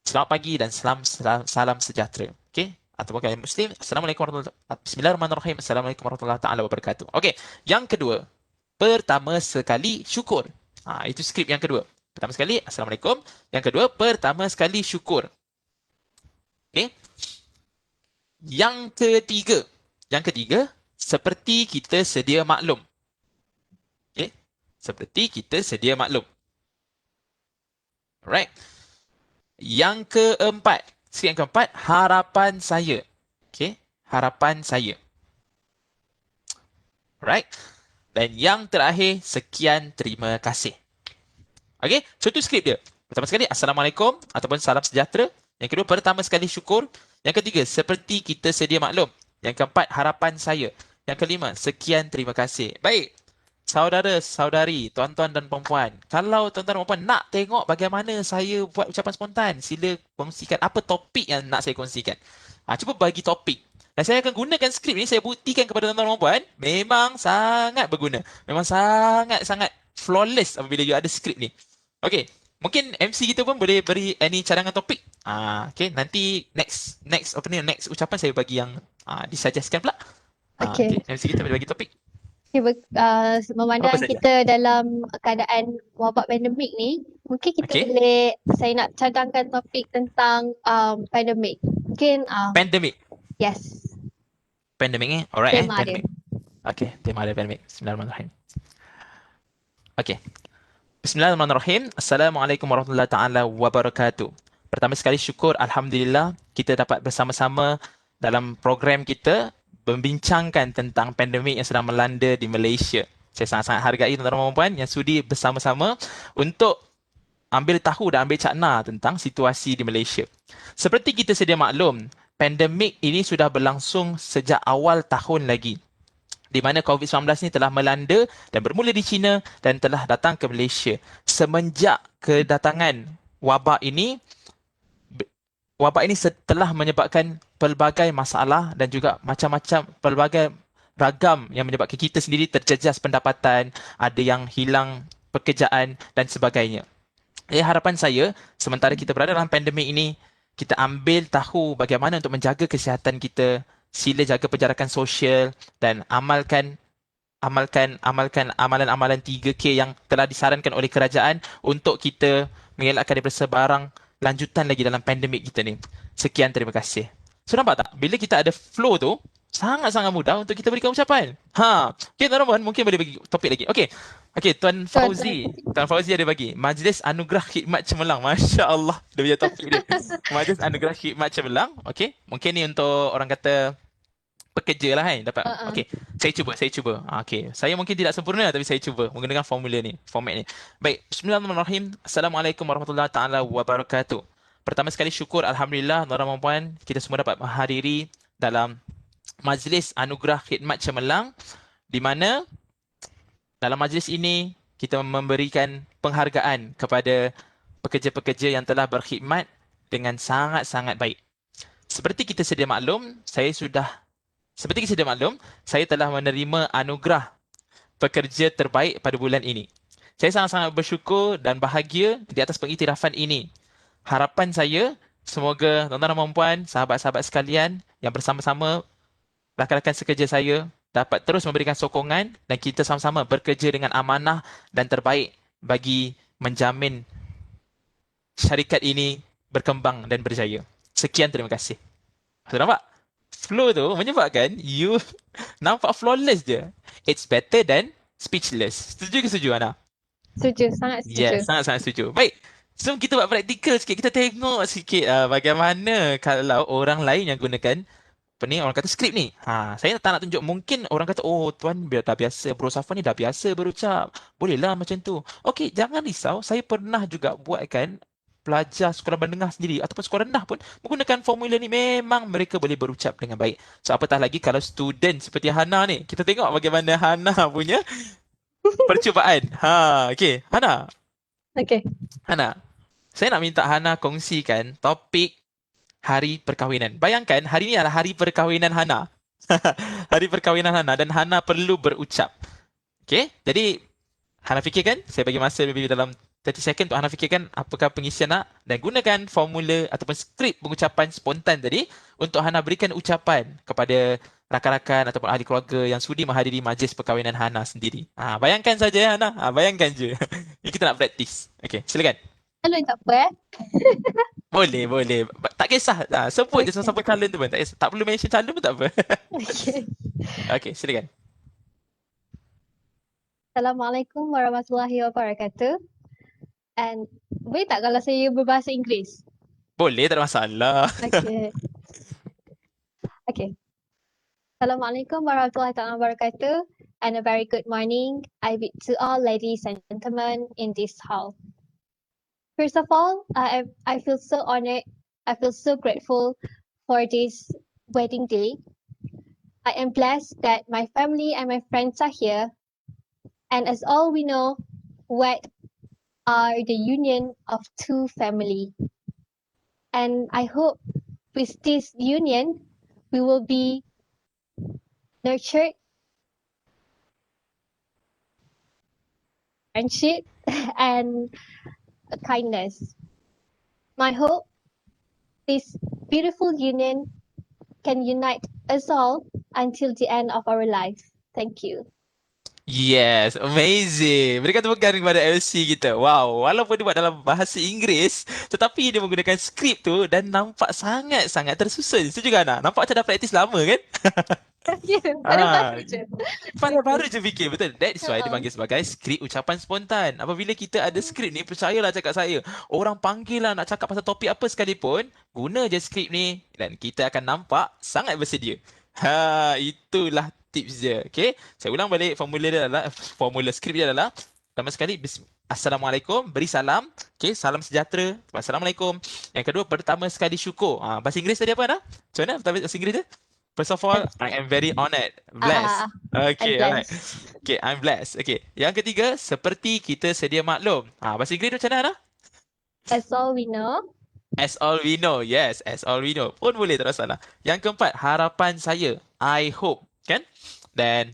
selamat pagi dan salam sejahtera. Okay, ataupun kalau yang Muslim, Assalamualaikum warahmatullahi wabarakatuh. Bismillahirrahmanirrahim. Assalamualaikum warahmatullahi taala wabarakatuh. Okay, yang kedua, pertama sekali syukur. Itu skrip yang kedua. Pertama sekali, Assalamualaikum. Yang kedua, pertama sekali syukur. Okay. Yang ketiga, seperti kita sedia maklum. Okay. Seperti kita sedia maklum. Alright. Yang keempat, harapan saya. Okay. Harapan saya. Alright. Dan yang terakhir, sekian terima kasih. Okay, so itu skrip dia. Pertama sekali, Assalamualaikum ataupun salam sejahtera. Yang kedua, pertama sekali syukur. Yang ketiga, seperti kita sedia maklum. Yang keempat, harapan saya. Yang kelima, sekian terima kasih. Baik, saudara-saudari, tuan-tuan dan perempuan. Kalau tuan-tuan dan perempuan nak tengok bagaimana saya buat ucapan spontan, sila kongsikan apa topik yang nak saya kongsikan. Cuba bagi topik. Dan saya akan gunakan skrip ni, saya buktikan kepada tuan-tuan dan perempuan, memang sangat berguna. Memang sangat-sangat flawless apabila you ada skrip ni. Okay, mungkin MC kita pun boleh beri any cadangan topik. Okay, nanti next ucapan saya bagi yang disuggestkan pula. Okay. MC kita boleh bagi topik. Okay, memandang Apa saja? kita dalam keadaan wabak pandemik ni, mungkin kita Okay. boleh, saya nak cadangkan topik tentang pandemik. Mungkin, Pandemic. yes, Pandemic alright. tema dia. Pandemic. Okay, tema dia pandemic. Bismillahirrahmanirrahim. Okay. Bismillahirrahmanirrahim. Assalamualaikum warahmatullahi taala wabarakatuh. Pertama sekali syukur, Alhamdulillah, kita dapat bersama-sama dalam program kita membincangkan tentang pandemik yang sedang melanda di Malaysia. Saya sangat-sangat hargai tuan-tuan dan puan yang sudi bersama-sama untuk ambil tahu dan ambil cakna tentang situasi di Malaysia. Seperti kita sedia maklum, pandemik ini sudah berlangsung sejak awal tahun lagi. di mana COVID-19 ni telah melanda dan bermula di China dan telah datang ke Malaysia. Semenjak kedatangan wabak ini, wabak ini telah menyebabkan pelbagai masalah dan juga macam-macam pelbagai ragam yang menyebabkan kita sendiri terjejas pendapatan, ada yang hilang pekerjaan dan sebagainya. Harapan saya, sementara kita berada dalam pandemik ini, kita ambil tahu bagaimana untuk menjaga kesihatan kita, sila jaga penjarakan sosial dan amalkan amalan-amalan 3K yang telah disarankan oleh kerajaan untuk kita mengelakkan daripada sebarang lanjutan lagi dalam pandemik kita ni. Sekian, terima kasih. So nampak tak? Bila kita ada flow tu, sangat-sangat mudah untuk kita berikan ucapan. Okay, tuan-tuan, mungkin boleh bagi topik lagi. Okay, Tuan Fauzi. Tuan Fauzi ada bagi. Majlis Anugerah Khidmat Cemerlang. Masya Allah. Dia punya topik dia. Majlis Anugerah Khidmat Cemerlang. Okay, mungkin ni untuk orang kata pekerja lah kan. Dapat. Okay, saya cuba. Okay, saya mungkin tidak sempurna tapi saya cuba menggunakan format ni. Baik, Bismillahirrahmanirrahim. Assalamualaikum warahmatullahi taala wabarakatuh. Pertama sekali syukur Alhamdulillah tuan-tuan dan puan, kita semua dapat menghadiri dalam Majlis Anugerah Khidmat Cemerlang, di mana dalam majlis ini kita memberikan penghargaan kepada pekerja-pekerja yang telah berkhidmat dengan sangat-sangat baik. Seperti kita sedia maklum, saya telah menerima anugerah pekerja terbaik pada bulan ini. Saya sangat-sangat bersyukur dan bahagia di atas pengiktirafan ini. Harapan saya, semoga tuan-tuan dan puan, sahabat-sahabat sekalian yang bersama-sama rakan-rakan sekerja saya dapat terus memberikan sokongan dan kita sama-sama bekerja dengan amanah dan terbaik bagi menjamin syarikat ini berkembang dan berjaya. Sekian, terima kasih. Nampak? Flow tu menyebabkan you nampak flawless je. It's better than speechless. Setuju ke setuju, Ana? Setuju, sangat setuju. Yes, sangat-sangat setuju. Baik. So, kita buat praktikal sikit. Kita tengok sikit bagaimana kalau orang lain yang gunakan orang kata skrip ni. Saya tak nak tunjuk. Mungkin orang kata, oh tuan dah biasa. Bro Safwan ni dah biasa berucap. Bolehlah macam tu. Okey, jangan risau. Saya pernah juga buatkan pelajar sekolah menengah sendiri ataupun sekolah rendah pun menggunakan formula ni, memang mereka boleh berucap dengan baik. So, apatah lagi kalau student seperti Hana ni. Kita tengok bagaimana Hana punya percubaan. Okey, Hana. Okey. Hana, saya nak minta Hana kongsikan topik hari perkahwinan. Bayangkan hari ni adalah hari perkahwinan Hana. Hari perkahwinan Hana dan Hana perlu berucap. Okey, jadi Hana fikirkan, saya bagi masa lebih dalam 30 second untuk Hana fikirkan apakah pengisian nak dan gunakan formula ataupun skrip pengucapan spontan tadi untuk Hana berikan ucapan kepada rakan-rakan ataupun ahli keluarga yang sudi menghadiri majlis perkahwinan Hana sendiri. Bayangkan saja Hana, bayangkan je. Ini kita nak praktis. Okey, silakan. Kalau tak apa Boleh. Tak kisah. Sebut je siapa calon tu pun. Tak kisah. Tak perlu mention calon pun tak apa. Okey, silakan. Assalamualaikum warahmatullahi wabarakatuh. And boleh tak kalau saya berbahasa Inggeris? Boleh, tak ada masalah. Okay. Assalamualaikum warahmatullahi wabarakatuh. And a very good morning. I bid to all ladies and gentlemen in this hall. First of all, I feel so honored. I feel so grateful for this wedding day. I am blessed that my family and my friends are here. And as all we know, wed are the union of two families. And I hope with this union, we will be nurtured, friendship, and kindness. My hope, this beautiful union can unite us all until the end of our life. Thank you. Yes, amazing. Berikan tepukan kepada LC kita. Wow, walaupun dia buat dalam bahasa Inggeris, tetapi dia menggunakan skrip tu dan nampak sangat-sangat tersusun. Setuju kan, Ana? Nampak macam dah praktis lama kan? Ya, baru je. Baru je fikir, betul. That is why dipanggil sebagai skrip ucapan spontan. Apabila kita ada skrip ni, percayalah cakap saya, orang panggil lah nak cakap pasal topik apa sekalipun, guna je skrip ni dan kita akan nampak sangat bersedia. Itulah tips dia. Okay, saya ulang balik formula skrip dia adalah pertama sekali Assalamualaikum, beri salam. Okay, salam sejahtera. Assalamualaikum. Yang kedua, pertama sekali syukur. Bahasa Inggeris tadi apa dah? Macam mana bahasa Inggeris dia? First of all, I am very honored, blessed. I'm Okay, alright. blessed. Okay, I'm blessed. Okay, yang ketiga, seperti kita sedia maklum. Bahasa Inggeris macam mana? That's all we know. As all we know, yes, as all we know. Pun boleh, tak ada salah. Yang keempat, harapan saya, I hope, kan? Dan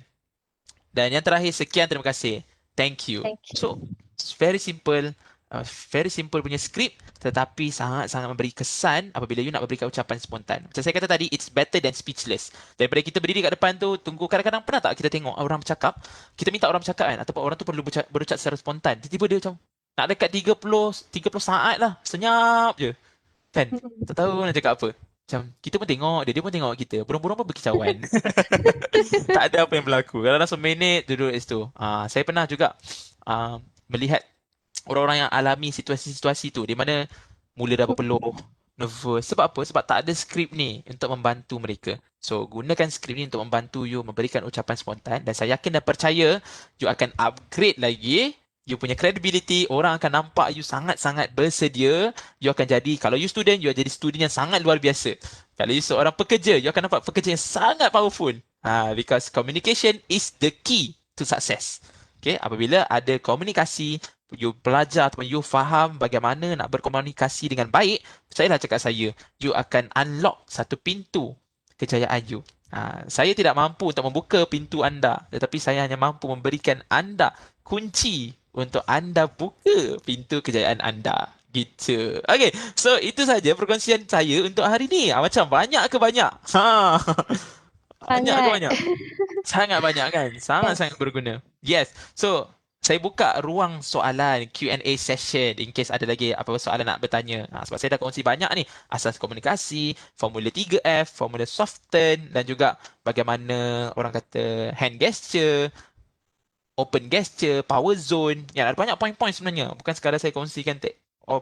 yang terakhir, sekian, terima kasih. Thank you. Thank you. So, it's very simple punya skrip, tetapi sangat-sangat memberi kesan apabila you nak memberikan ucapan spontan. Macam saya kata tadi, it's better than speechless. Daripada kita berdiri kat depan tu, tunggu, kadang-kadang pernah tak kita tengok orang bercakap, kita minta orang bercakap kan, ataupun orang tu perlu berucap secara spontan. Tiba-tiba dia macam, nak dekat 30 saat lah, senyap je. Kan? Tak tahu nak cakap apa. Macam kita pun tengok dia, dia pun tengok kita. Burung-burung pun berkicauan. Tak ada apa yang berlaku. Kadang-kadang seminit duduk kat situ. Saya pernah juga melihat orang-orang yang alami situasi-situasi tu di mana mula dah berpeluh, nervous. Sebab apa? Sebab tak ada skrip ni untuk membantu mereka. So, gunakan skrip ni untuk membantu you memberikan ucapan spontan dan saya yakin dan percaya you akan upgrade lagi you punya credibility, orang akan nampak you sangat-sangat bersedia. You akan jadi, kalau you student, you akan jadi student yang sangat luar biasa. Kalau you seorang pekerja, you akan nampak pekerja yang sangat powerful. Because communication is the key to success. Okay, apabila ada komunikasi, you belajar ataupun you faham bagaimana nak berkomunikasi dengan baik, percayalah cakap saya, you akan unlock satu pintu kejayaan you. Saya tidak mampu untuk membuka pintu anda, tetapi saya hanya mampu memberikan anda kunci untuk anda buka pintu kejayaan anda. Gitu. Okay, so itu saja perkongsian saya untuk hari ni. Macam banyak ke banyak? Banyak ke banyak? Sangat banyak kan? Sangat-sangat berguna. Yes. So, saya buka ruang soalan Q&A session in case ada lagi apa soalan nak bertanya. Sebab saya dah kongsi banyak ni. Asas komunikasi, formula 3F, formula soften dan juga bagaimana orang kata hand gesture, open gesture, power zone. Yang ada banyak poin-poin sebenarnya. Bukan sekadar saya kongsikan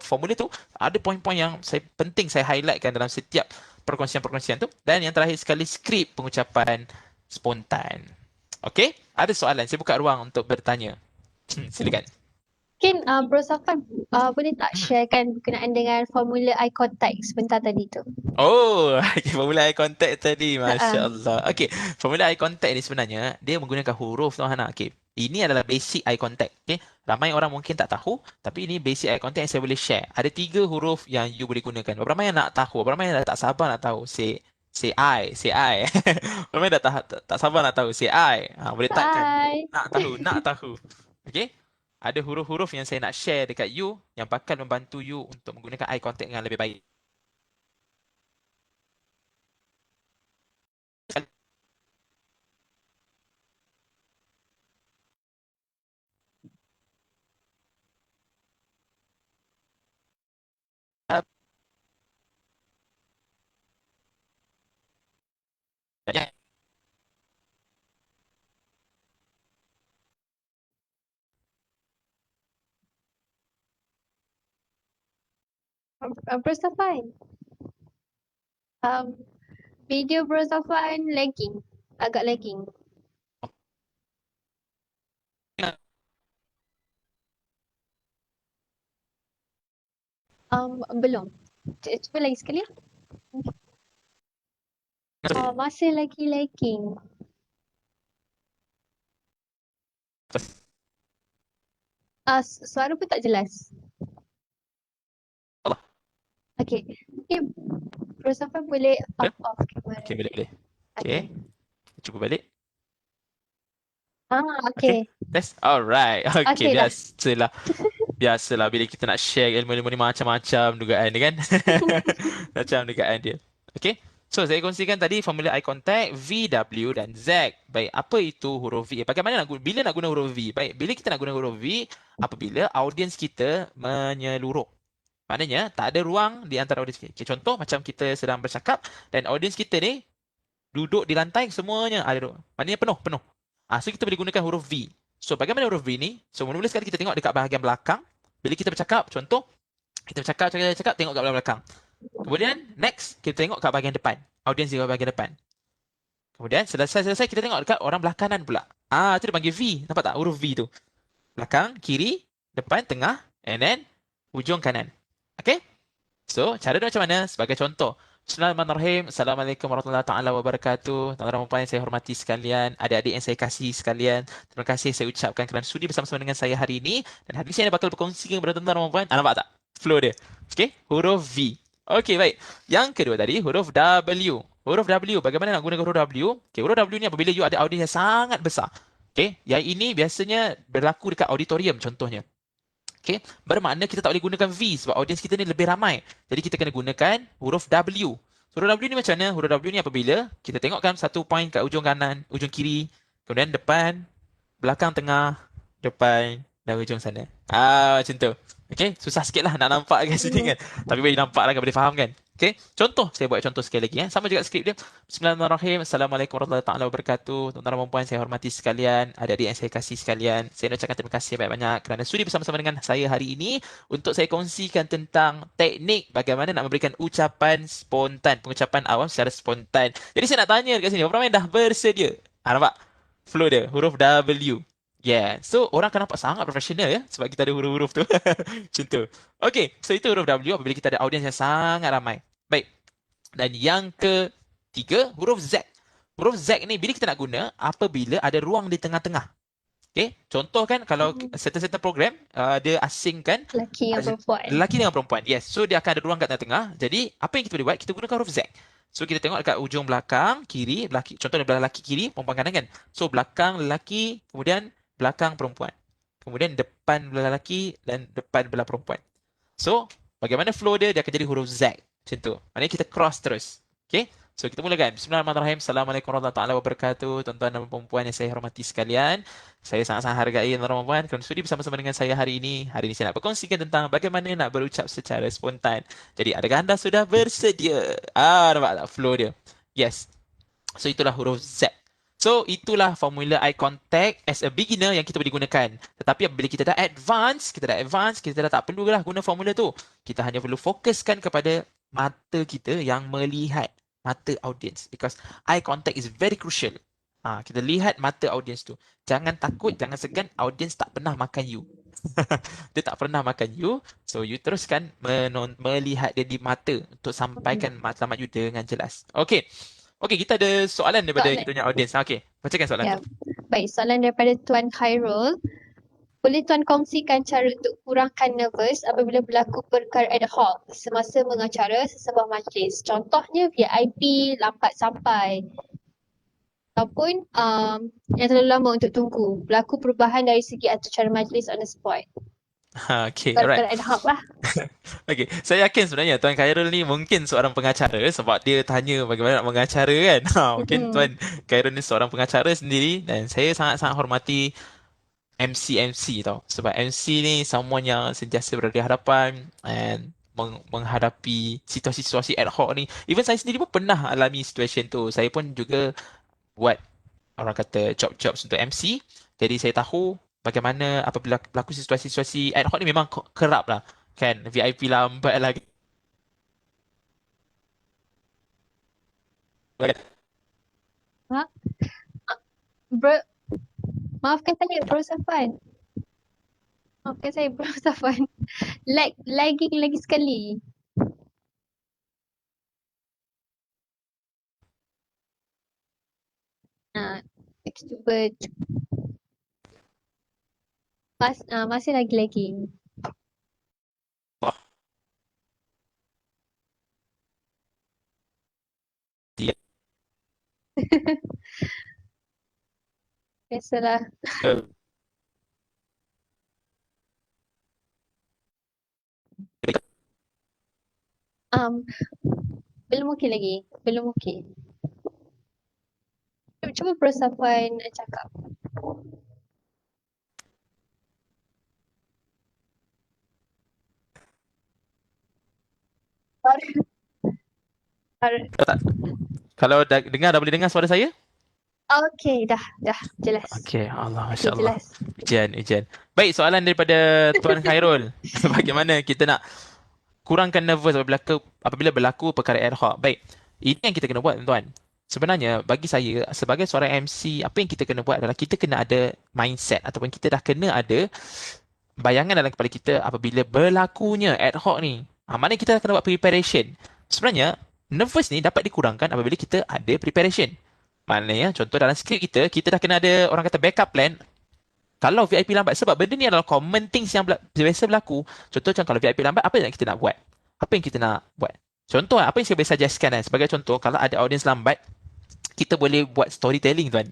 formula tu. Ada poin-poin yang penting saya highlightkan dalam setiap perkongsian-perkongsian tu. Dan yang terakhir sekali, skrip pengucapan spontan. Okay? Ada soalan. Saya buka ruang untuk bertanya. Silakan. Mungkin Bro Safwan boleh tak sharekan berkenaan dengan formula eye contact sebentar tadi tu? Oh, okay, formula eye contact tadi. Masya Allah. Okay, formula eye contact ni sebenarnya, dia menggunakan huruf tu, Hana. Okay, ini adalah basic eye contact. Okay, ramai orang mungkin tak tahu, tapi ini basic eye contact yang saya boleh share. Ada 3 huruf yang you boleh gunakan. Berapa ramai yang nak tahu? Berapa ramai yang dah tak sabar nak tahu? Say I. Berapa ramai dah tak sabar nak tahu? Say I. Boleh typekan. Nak tahu. Okay. Ada huruf-huruf yang saya nak share dekat you yang bakal membantu you untuk menggunakan eye contact dengan lebih baik. Ya. Bro Safwan, video Bro Safwan lagging, agak lagging. Belum. Cuba lagi sekali. Masih lagi lagging. Suara pun tak jelas. Allah. Okay. Okay. Bro Safwan boleh off kamera. Okay, boleh. Okay. Cuba balik. Okay. That's alright. Okay, Okay dah. Biasalah bila kita nak share ilmu-ilmu ni macam-macam dugaan dia kan. Macam dugaan dia. Okay. So, saya kongsikan tadi formula eye contact, V, W dan Z. Baik, apa itu huruf V? Bagaimana bila nak guna huruf V? Baik, bila kita nak guna huruf V, apabila audiens kita menyeluruh. Maknanya, tak ada ruang di antara audiens kita. Okay, contoh, macam kita sedang bercakap dan audiens kita ni duduk di lantai, semuanya ada ruang. Maknanya penuh. So, kita boleh gunakan huruf V. So, bagaimana huruf V ni? So, mula-mula sekali kita tengok dekat bahagian belakang. Bila kita bercakap, contoh, kita bercakap, tengok kat belakang. Kemudian, next, kita tengok kat bahagian depan. Audiens di bahagian depan. Kemudian, selesai, kita tengok dekat orang belah kanan pula. Itu dia panggil V. Nampak tak? Huruf V tu. Belakang, kiri, depan, tengah, and then, hujung kanan. Okay? So, cara dia macam mana? Sebagai contoh, Bismillahirrahmanirrahim. Assalamualaikum warahmatullahi taala wabarakatuh. Tuan-tuan dan puan yang saya hormati sekalian, adik-adik yang saya kasihi sekalian, terima kasih saya ucapkan kerana sudi bersama-sama dengan saya hari ini. Dan hari ini saya bakal berkongsi kepada tuan-tuan dan puan. Nampak tak? Flow dia. Okey, huruf V. Okey, baik. Yang kedua tadi, huruf W. Huruf W, bagaimana nak gunakan huruf W? Okey, huruf W ni apabila you ada audiens yang sangat besar. Okey, yang ini biasanya berlaku dekat auditorium contohnya. Okay. Bermakna kita tak boleh gunakan V sebab audiens kita ni lebih ramai. Jadi kita kena gunakan huruf W. Huruf W ni macam mana? Huruf W ni apabila kita tengokkan satu point kat ujung kanan, ujung kiri, kemudian depan, belakang tengah, depan dan ujung sana. Macam tu. Okay, susah sikit lah nak nampak kat sini kan. Tapi boleh nampak lah kan, boleh faham kan. Okay, contoh. Saya buat contoh sekali lagi. Sama juga skrip dia. Bismillahirrahmanirrahim. Assalamualaikum warahmatullahi taala wabarakatuh. Tuan-tuan dan puan saya hormati sekalian, adik-adik yang saya kasih sekalian. Saya nak ucapkan terima kasih banyak-banyak kerana sudi bersama-sama dengan saya hari ini untuk saya kongsikan tentang teknik bagaimana nak memberikan ucapan spontan, pengucapan awam secara spontan. Jadi saya nak tanya dekat sini, berapa ramai dah bersedia? Nampak? Flow dia, huruf W. Yeah. So, orang akan nampak sangat profesional ya sebab kita ada huruf-huruf tu. Macam tu. Okay. So, itu huruf W apabila kita ada audiens yang sangat ramai. Baik. Dan yang ketiga, huruf Z. Huruf Z ni bila kita nak guna apabila ada ruang di tengah-tengah. Okay. Contoh kan kalau certain program dia asingkan Lelaki yang perempuan. lelaki dengan perempuan. Yes. So, dia akan ada ruang kat tengah-tengah. Jadi, apa yang kita boleh buat? Kita gunakan huruf Z. So, kita tengok dekat ujung belakang, kiri, contohnya belah lelaki kiri, perempuan kanan kan. So, belakang lelaki, kemudian belakang perempuan. Kemudian depan belah lelaki dan depan belah perempuan. So, bagaimana flow dia? Dia akan jadi huruf Z. Macam tu. Maknanya kita cross terus. Okay? So, kita mulakan. Bismillahirrahmanirrahim. Assalamualaikum warahmatullahi wabarakatuh. Tuan-tuan dan perempuan yang saya hormati sekalian. Saya sangat-sangat hargai tuan-tuan dan perempuan kerana sudi bersama-sama dengan saya hari ini. Hari ini saya nak berkongsikan tentang bagaimana nak berucap secara spontan. Jadi, adakah anda sudah bersedia? Nampak tak flow dia? Yes. So, itulah huruf Z. So, itulah formula eye contact as a beginner yang kita boleh gunakan. Tetapi apabila kita dah advance, kita dah tak perlulah guna formula tu. Kita hanya perlu fokuskan kepada mata kita yang melihat mata audience. Because eye contact is very crucial. Kita lihat mata audience tu. Jangan takut, jangan segan. Audience tak pernah makan you. Dia tak pernah makan you. So, you teruskan melihat dia di mata untuk sampaikan matlamat you dengan jelas. Okay. Okey, kita ada soalan daripada kita punya audiens. Okey, bacakan soalan tu. Baik, soalan daripada Tuan Khairul. Boleh Tuan kongsikan cara untuk kurangkan nervous apabila berlaku perkara ad hoc semasa mengacara sesebuah majlis? Contohnya VIP lambat sampai ataupun yang terlalu lama untuk tunggu. Berlaku perubahan dari segi acara majlis on the spot. Okey, Perkara alright. ad hoc lah. Okey, saya yakin sebenarnya Tuan Khairul ni mungkin seorang pengacara sebab dia tanya bagaimana nak mengacara kan. Mungkin Tuan Khairul ni seorang pengacara sendiri dan saya sangat-sangat hormati MC tau. Sebab MC ni someone yang sentiasa berada di hadapan and menghadapi situasi-situasi ad hoc ni. Even saya sendiri pun pernah alami situation tu. Saya pun juga buat orang kata job-job untuk MC. Jadi saya tahu bagaimana apabila berlaku situasi-situasi ad hoc ni memang kerap lah. Kan, VIP lambat lagi. Bro, maafkan saya Bro Safwan. Maafkan saya Bro Safwan. Lagging lagi sekali. Cuba. Masih lagi lagging. Biasalah. Belum okey lagi. Belum okey. Cuba Bro Safwan cakap. Kalau dah boleh dengar suara saya? Okey, dah jelas. Okey, Allah, Masya Allah. Jelas. Ujian. Baik, soalan daripada Tuan Khairul. Bagaimana kita nak kurangkan nervous apabila berlaku perkara ad hoc. Baik, ini yang kita kena buat tuan-tuan. Sebenarnya bagi saya sebagai seorang MC, apa yang kita kena buat adalah kita kena ada mindset ataupun kita dah kena ada bayangan dalam kepala kita apabila berlakunya ad hoc ni. Maknanya kita dah kena buat preparation. Sebenarnya nervous ni dapat dikurangkan apabila kita ada preparation. Maknanya, contoh dalam skrip kita, kita dah kena ada orang kata backup plan. Kalau VIP lambat, sebab benda ni adalah common things yang biasa berlaku. Contoh macam kalau VIP lambat, apa yang kita nak buat? Apa yang kita nak buat? Contoh, apa yang saya boleh suggestkan sebagai contoh, kalau ada audience lambat, kita boleh buat storytelling tuan.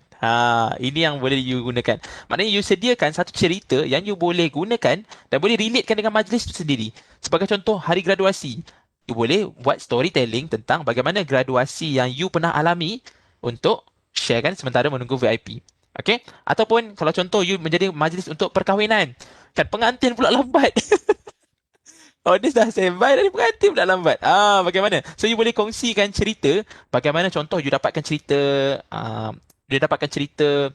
Ini yang boleh you gunakan. Maknanya you sediakan satu cerita yang you boleh gunakan dan boleh relatekan dengan majlis itu sendiri. Sebagai contoh, hari graduasi. You boleh buat storytelling tentang bagaimana graduasi yang you pernah alami untuk sharekan sementara menunggu VIP. Okay? Ataupun kalau contoh you menjadi majlis untuk perkahwinan. Kan pengantin pula lambat. Oh, dia dah standby dan pengantin pula lambat. Bagaimana? So, you boleh kongsikan cerita. Bagaimana contoh you dapatkan cerita, dia dapatkan cerita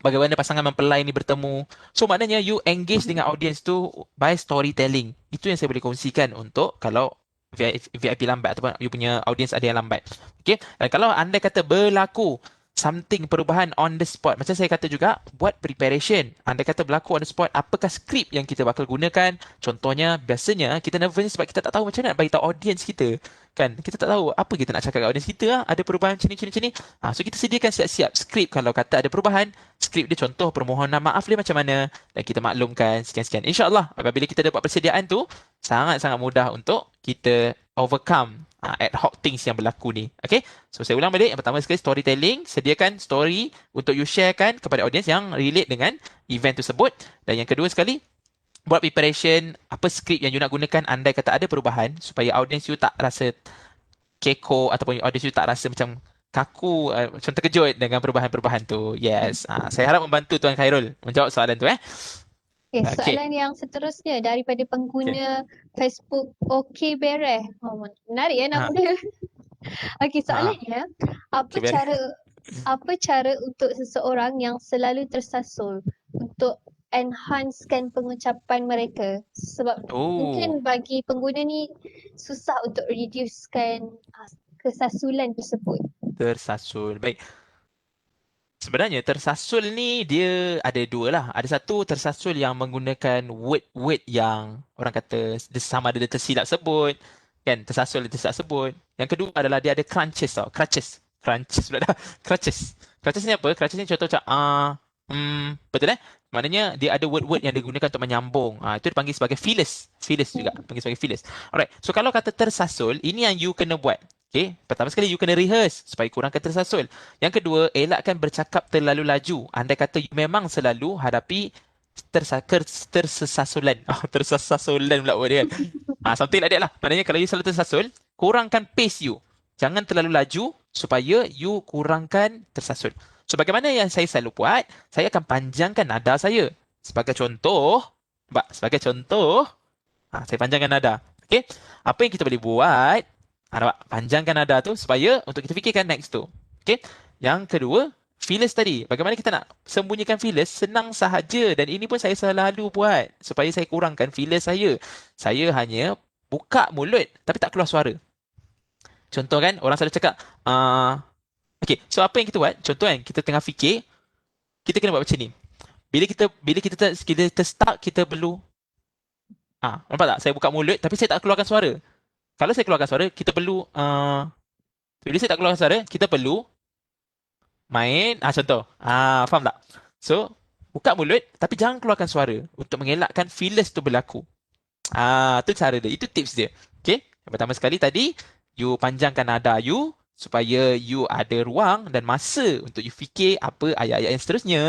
bagaimana pasangan mempelai ni bertemu. So, maknanya you engage dengan audience tu by storytelling. Itu yang saya boleh kongsikan untuk kalau VIP lambat ataupun you punya audience ada yang lambat. Okay? Dan kalau anda kata berlaku something perubahan on the spot. Macam saya kata juga, buat preparation. Anda kata berlaku on the spot, apakah skrip yang kita bakal gunakan? Contohnya, biasanya kita nervous sebab kita tak tahu macam mana nak beritahu audience kita. Kan? Kita tak tahu apa kita nak cakap dengan audience kita. Ada perubahan macam ni. So, kita sediakan siap-siap skrip kalau kata ada perubahan. Skrip dia contoh permohonan maaf dia macam mana. Dan kita maklumkan sekian-sekian. InsyaAllah, apabila kita dapat persediaan tu, sangat-sangat mudah untuk kita overcome ad hoc things yang berlaku ni. Okay? So, saya ulang balik. Yang pertama sekali, storytelling. Sediakan story untuk you sharekan kepada audience yang relate dengan event tersebut. Dan yang kedua sekali, buat preparation, apa skrip yang you nak gunakan andai kata ada perubahan supaya audience you tak rasa keko ataupun audience you tak rasa macam kaku, macam terkejut dengan perubahan-perubahan tu. Yes. Saya harap membantu Tuan Khairul menjawab soalan tu. Okay, Okay. soalan yang seterusnya daripada Okay. pengguna Facebook OK Bereh. Menarik nama Ha. dia. Okey, soalannya, apa Okay, Barry. cara untuk seseorang yang selalu tersasul untuk enhancekan pengucapan mereka? Sebab mungkin bagi pengguna ni susah untuk reducekan kesasulan tersebut. Tersasul. Baik. Sebenarnya tersasul ni dia ada dua lah. Ada satu tersasul yang menggunakan word-word yang orang kata sama ada dia tersilap sebut. Kan, tersasul dia tersilap sebut. Yang kedua adalah dia ada crunches tau. Crutches. Crunches pula dah. Crutches. Crutches ni apa? Crutches ni contoh macam betul Maknanya dia ada word-word yang digunakan untuk menyambung. Itu dipanggil sebagai fillers. Fillers juga. Panggil sebagai fillers. Alright. So kalau kata tersasul, ini yang you kena buat. Okay. Pertama sekali you kena rehearse supaya kurangkan tersasul. Yang kedua, elakkan bercakap terlalu laju. Andai kata you memang selalu hadapi tersesasulan. Tersesasulan pula buat dia kan. Something like that lah. Maknanya kalau you selalu tersasul, kurangkan pace you. Jangan terlalu laju supaya you kurangkan tersasul. So, bagaimana yang saya selalu buat, saya akan panjangkan nada saya. Sebagai contoh, saya panjangkan nada. Okay? Apa yang kita boleh buat, nampak? Panjangkan nada tu supaya untuk kita fikirkan next tu. Okay? Yang kedua, fillers tadi. Bagaimana kita nak sembunyikan fillers? Senang sahaja. Dan ini pun saya selalu buat supaya saya kurangkan fillers saya. Saya hanya buka mulut tapi tak keluar suara. Contoh kan, orang selalu cakap, okay, so apa yang kita buat? Contoh kan, kita tengah fikir, kita kena buat macam ni. Bila kita stuck, kita perlu, nampak tak? Saya buka mulut tapi saya tak keluarkan suara. Kalau saya keluarkan suara, kita perlu, bila saya tak keluarkan suara, kita perlu main, contoh. Faham tak? So, buka mulut tapi jangan keluarkan suara untuk mengelakkan fillers tu berlaku. Tu cara dia. Itu tips dia. Okay? Yang pertama sekali tadi, you panjangkan nada you supaya you ada ruang dan masa untuk you fikir apa ayat-ayat yang seterusnya.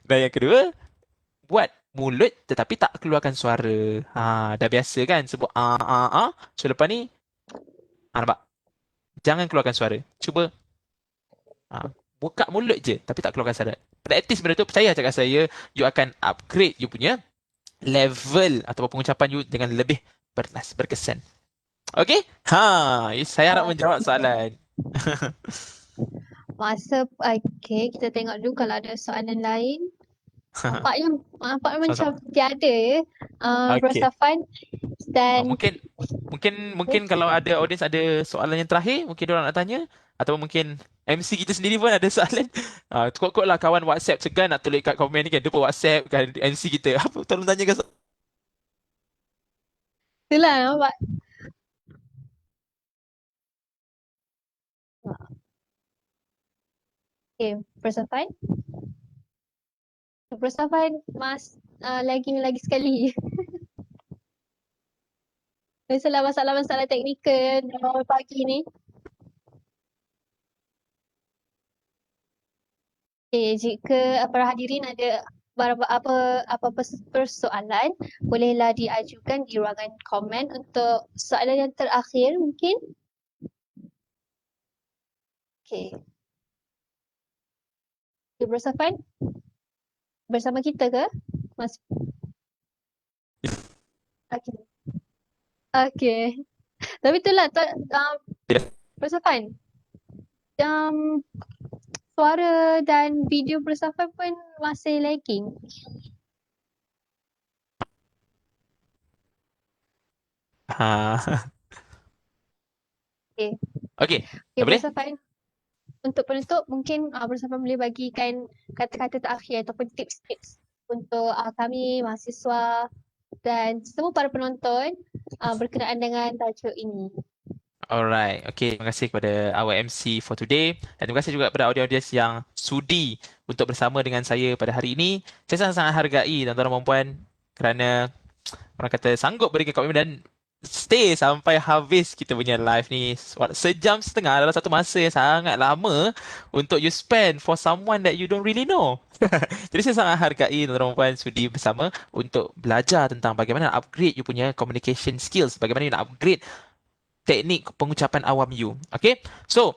Dan yang kedua, buat mulut tetapi tak keluarkan suara. Dah biasa kan sebut So lepas ni, nampak? Jangan keluarkan suara. Cuba buka mulut je tapi tak keluarkan suara. Praktis benda tu, percaya cakap saya, you akan upgrade you punya level atau pengucapan you dengan lebih berkesan. Okay? Saya harap menjawab soalan. Okay, kita tengok dulu kalau ada soalan lain. Nampaknya macam tiada ya. Rosafan dan mungkin kalau ada audience ada soalan yang terakhir, mungkin diorang nak tanya atau mungkin MC kita sendiri pun ada soalan. Kuat-kuat lah kawan WhatsApp segan nak tulis kat komen ni kan, dia pun WhatsApp kan MC kita. Apa tolong tanyakan soalan. Itulah nampak. Okay, Persafan. Persafan lagging lagi sekali. Biasalah masalah-masalah teknikal awal pagi ni. Okay, jika para hadirin ada apa-apa persoalan, bolehlah diajukan di ruangan komen untuk soalan yang terakhir mungkin. Okay. Bersafan bersama kita ke? Mas. Okay. Okay. Tapi itulah Ya. Bersafan. Suara dan video Bersafan pun masih lagging. Ha. Okay. Okey, Okay, dah boleh? Bersafan. Untuk penutup, mungkin Bersafan boleh bagikan kata-kata terakhir ataupun tips-tips untuk kami mahasiswa dan semua para penonton berkenaan dengan tajuk ini. Alright, okay. Terima kasih kepada our MC for today. Dan terima kasih juga kepada audiens yang sudi untuk bersama dengan saya pada hari ini. Saya sangat-sangat hargai tuan-tuan dan puan kerana orang kata sanggup berikan komitmen dan stay sampai habis kita punya live ni. Sejam setengah adalah satu masa yang sangat lama untuk you spend for someone that you don't really know. Jadi saya sangat hargai tuan-tuan dan puan sudi bersama untuk belajar tentang bagaimana nak upgrade you punya communication skills, bagaimana you nak upgrade teknik pengucapan awam you. Okay? So,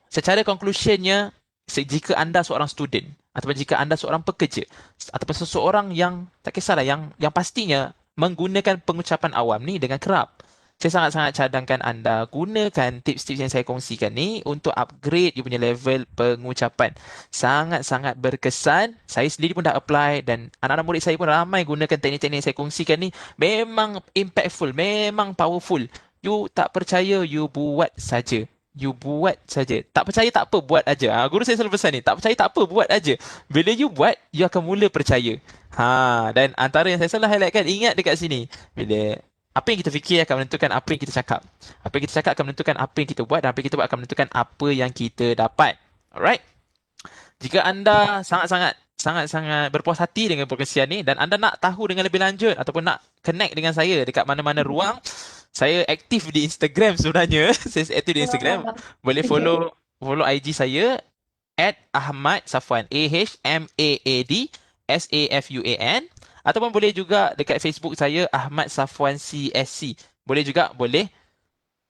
secara conclusionnya, jika anda seorang student ataupun jika anda seorang pekerja ataupun seseorang yang tak kisahlah yang pastinya menggunakan pengucapan awam ni dengan kerap. Saya sangat-sangat cadangkan anda gunakan tips-tips yang saya kongsikan ni untuk upgrade you punya level pengucapan. Sangat-sangat berkesan. Saya sendiri pun dah apply dan anak-anak murid saya pun ramai gunakan teknik-teknik yang saya kongsikan ni. Memang impactful, memang powerful. You tak percaya, you buat saja. You buat saja. Tak percaya tak apa, buat aja. Guru saya selalu pesan ni, tak percaya tak apa, buat aja. Bila you buat, you akan mula percaya. Dan antara yang saya selalu highlightkan, ingat dekat sini. Bila apa yang kita fikir akan menentukan apa yang kita cakap. Apa yang kita cakap akan menentukan apa yang kita buat dan apa yang kita buat akan menentukan apa yang kita dapat. Alright? Jika anda sangat-sangat berpuas hati dengan perkongsian ni dan anda nak tahu dengan lebih lanjut ataupun nak connect dengan saya dekat mana-mana ruang, saya aktif di Instagram sebenarnya. Saya aktif di Instagram. Boleh follow IG saya @Ahmad Safwan, AHMAAD SAFUAN, ataupun boleh juga dekat Facebook saya Ahmad Safwan CSC. Boleh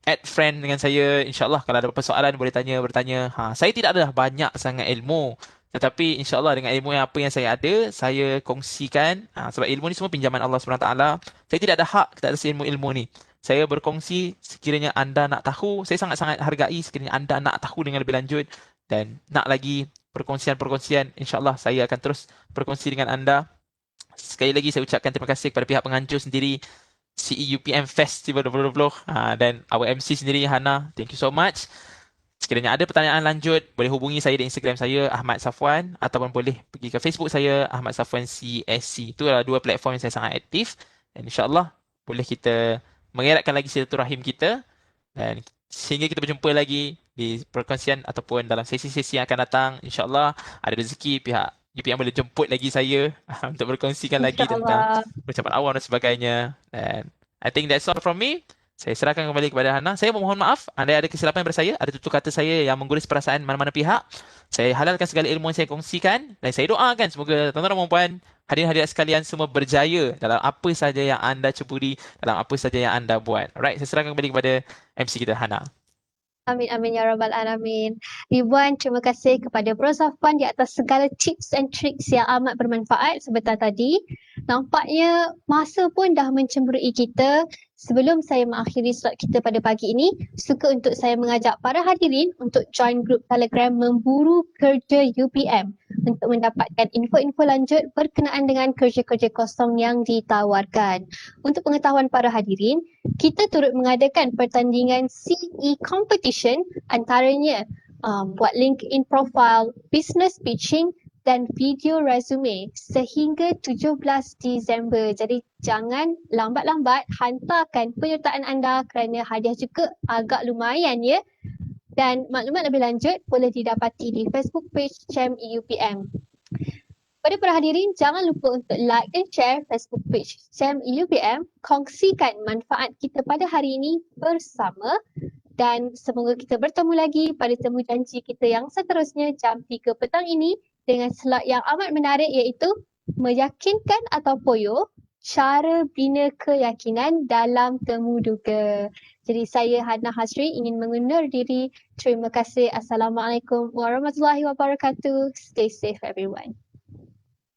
add friend dengan saya. InsyaAllah kalau ada persoalan boleh bertanya. Saya tidak ada banyak sangat ilmu. Tetapi insyaAllah dengan ilmu yang apa yang saya ada, saya kongsikan. Sebab ilmu ni semua pinjaman Allah SWT. Saya tidak ada hak kita atas ilmu-ilmu ni. Saya berkongsi sekiranya anda nak tahu. Saya sangat-sangat hargai sekiranya anda nak tahu dengan lebih lanjut. Dan nak lagi perkongsian-perkongsian. InsyaAllah saya akan terus berkongsi dengan anda. Sekali lagi saya ucapkan terima kasih kepada pihak penganjur sendiri. CEUPM Festival 2020 dan our MC sendiri Hana, thank you so much. Sekiranya ada pertanyaan lanjut, boleh hubungi saya di Instagram saya Ahmad Safwan ataupun boleh pergi ke Facebook saya Ahmad Safwan CSC. Itu adalah dua platform yang saya sangat aktif dan insya-Allah boleh kita mengeratkan lagi silaturahim kita dan sehingga kita berjumpa lagi di perkongsian ataupun dalam sesi-sesi yang akan datang. InsyaAllah ada rezeki pihak UPM boleh jemput lagi saya untuk berkongsikan lagi tentang ucapan awam dan sebagainya. Dan I think that's all from me. Saya serahkan kembali kepada Hana. Saya memohon maaf andai ada kesilapan daripada saya, ada tutur kata saya yang mengguris perasaan mana-mana pihak. Saya halalkan segala ilmu yang saya kongsikan dan saya doakan semoga tuan-tuan dan puan, hadirin-hadirat sekalian semua berjaya dalam apa saja yang anda ceburi, dalam apa saja yang anda buat. Alright, saya serahkan kembali kepada MC kita Hana. Amin, amin, ya Rabbal Alamin. Ribuan terima kasih kepada Bro Safwan di atas segala tips and tricks yang amat bermanfaat sebentar tadi. Nampaknya masa pun dah mencemburui kita. Sebelum saya mengakhiri slot kita pada pagi ini, suka untuk saya mengajak para hadirin untuk join grup Telegram Memburu Kerja UPM untuk mendapatkan info-info lanjut berkenaan dengan kerja-kerja kosong yang ditawarkan. Untuk pengetahuan para hadirin, kita turut mengadakan pertandingan CE competition antaranya buat LinkedIn profile, business pitching dan video resume sehingga 17 Disember. Jadi jangan lambat-lambat hantarkan penyertaan anda kerana hadiah juga agak lumayan ya. Dan maklumat lebih lanjut boleh didapati di Facebook page CHEM EUPM. Pada para hadirin, jangan lupa untuk like dan share Facebook page CHEM EUPM, kongsikan manfaat kita pada hari ini bersama dan semoga kita bertemu lagi pada temu janji kita yang seterusnya jam 3 petang ini dengan slot yang amat menarik iaitu meyakinkan atau poyo, cara bina keyakinan dalam temu duga. Jadi saya Hana Hasri ingin mengundur diri. Terima kasih. Assalamualaikum warahmatullahi wabarakatuh. Stay safe everyone.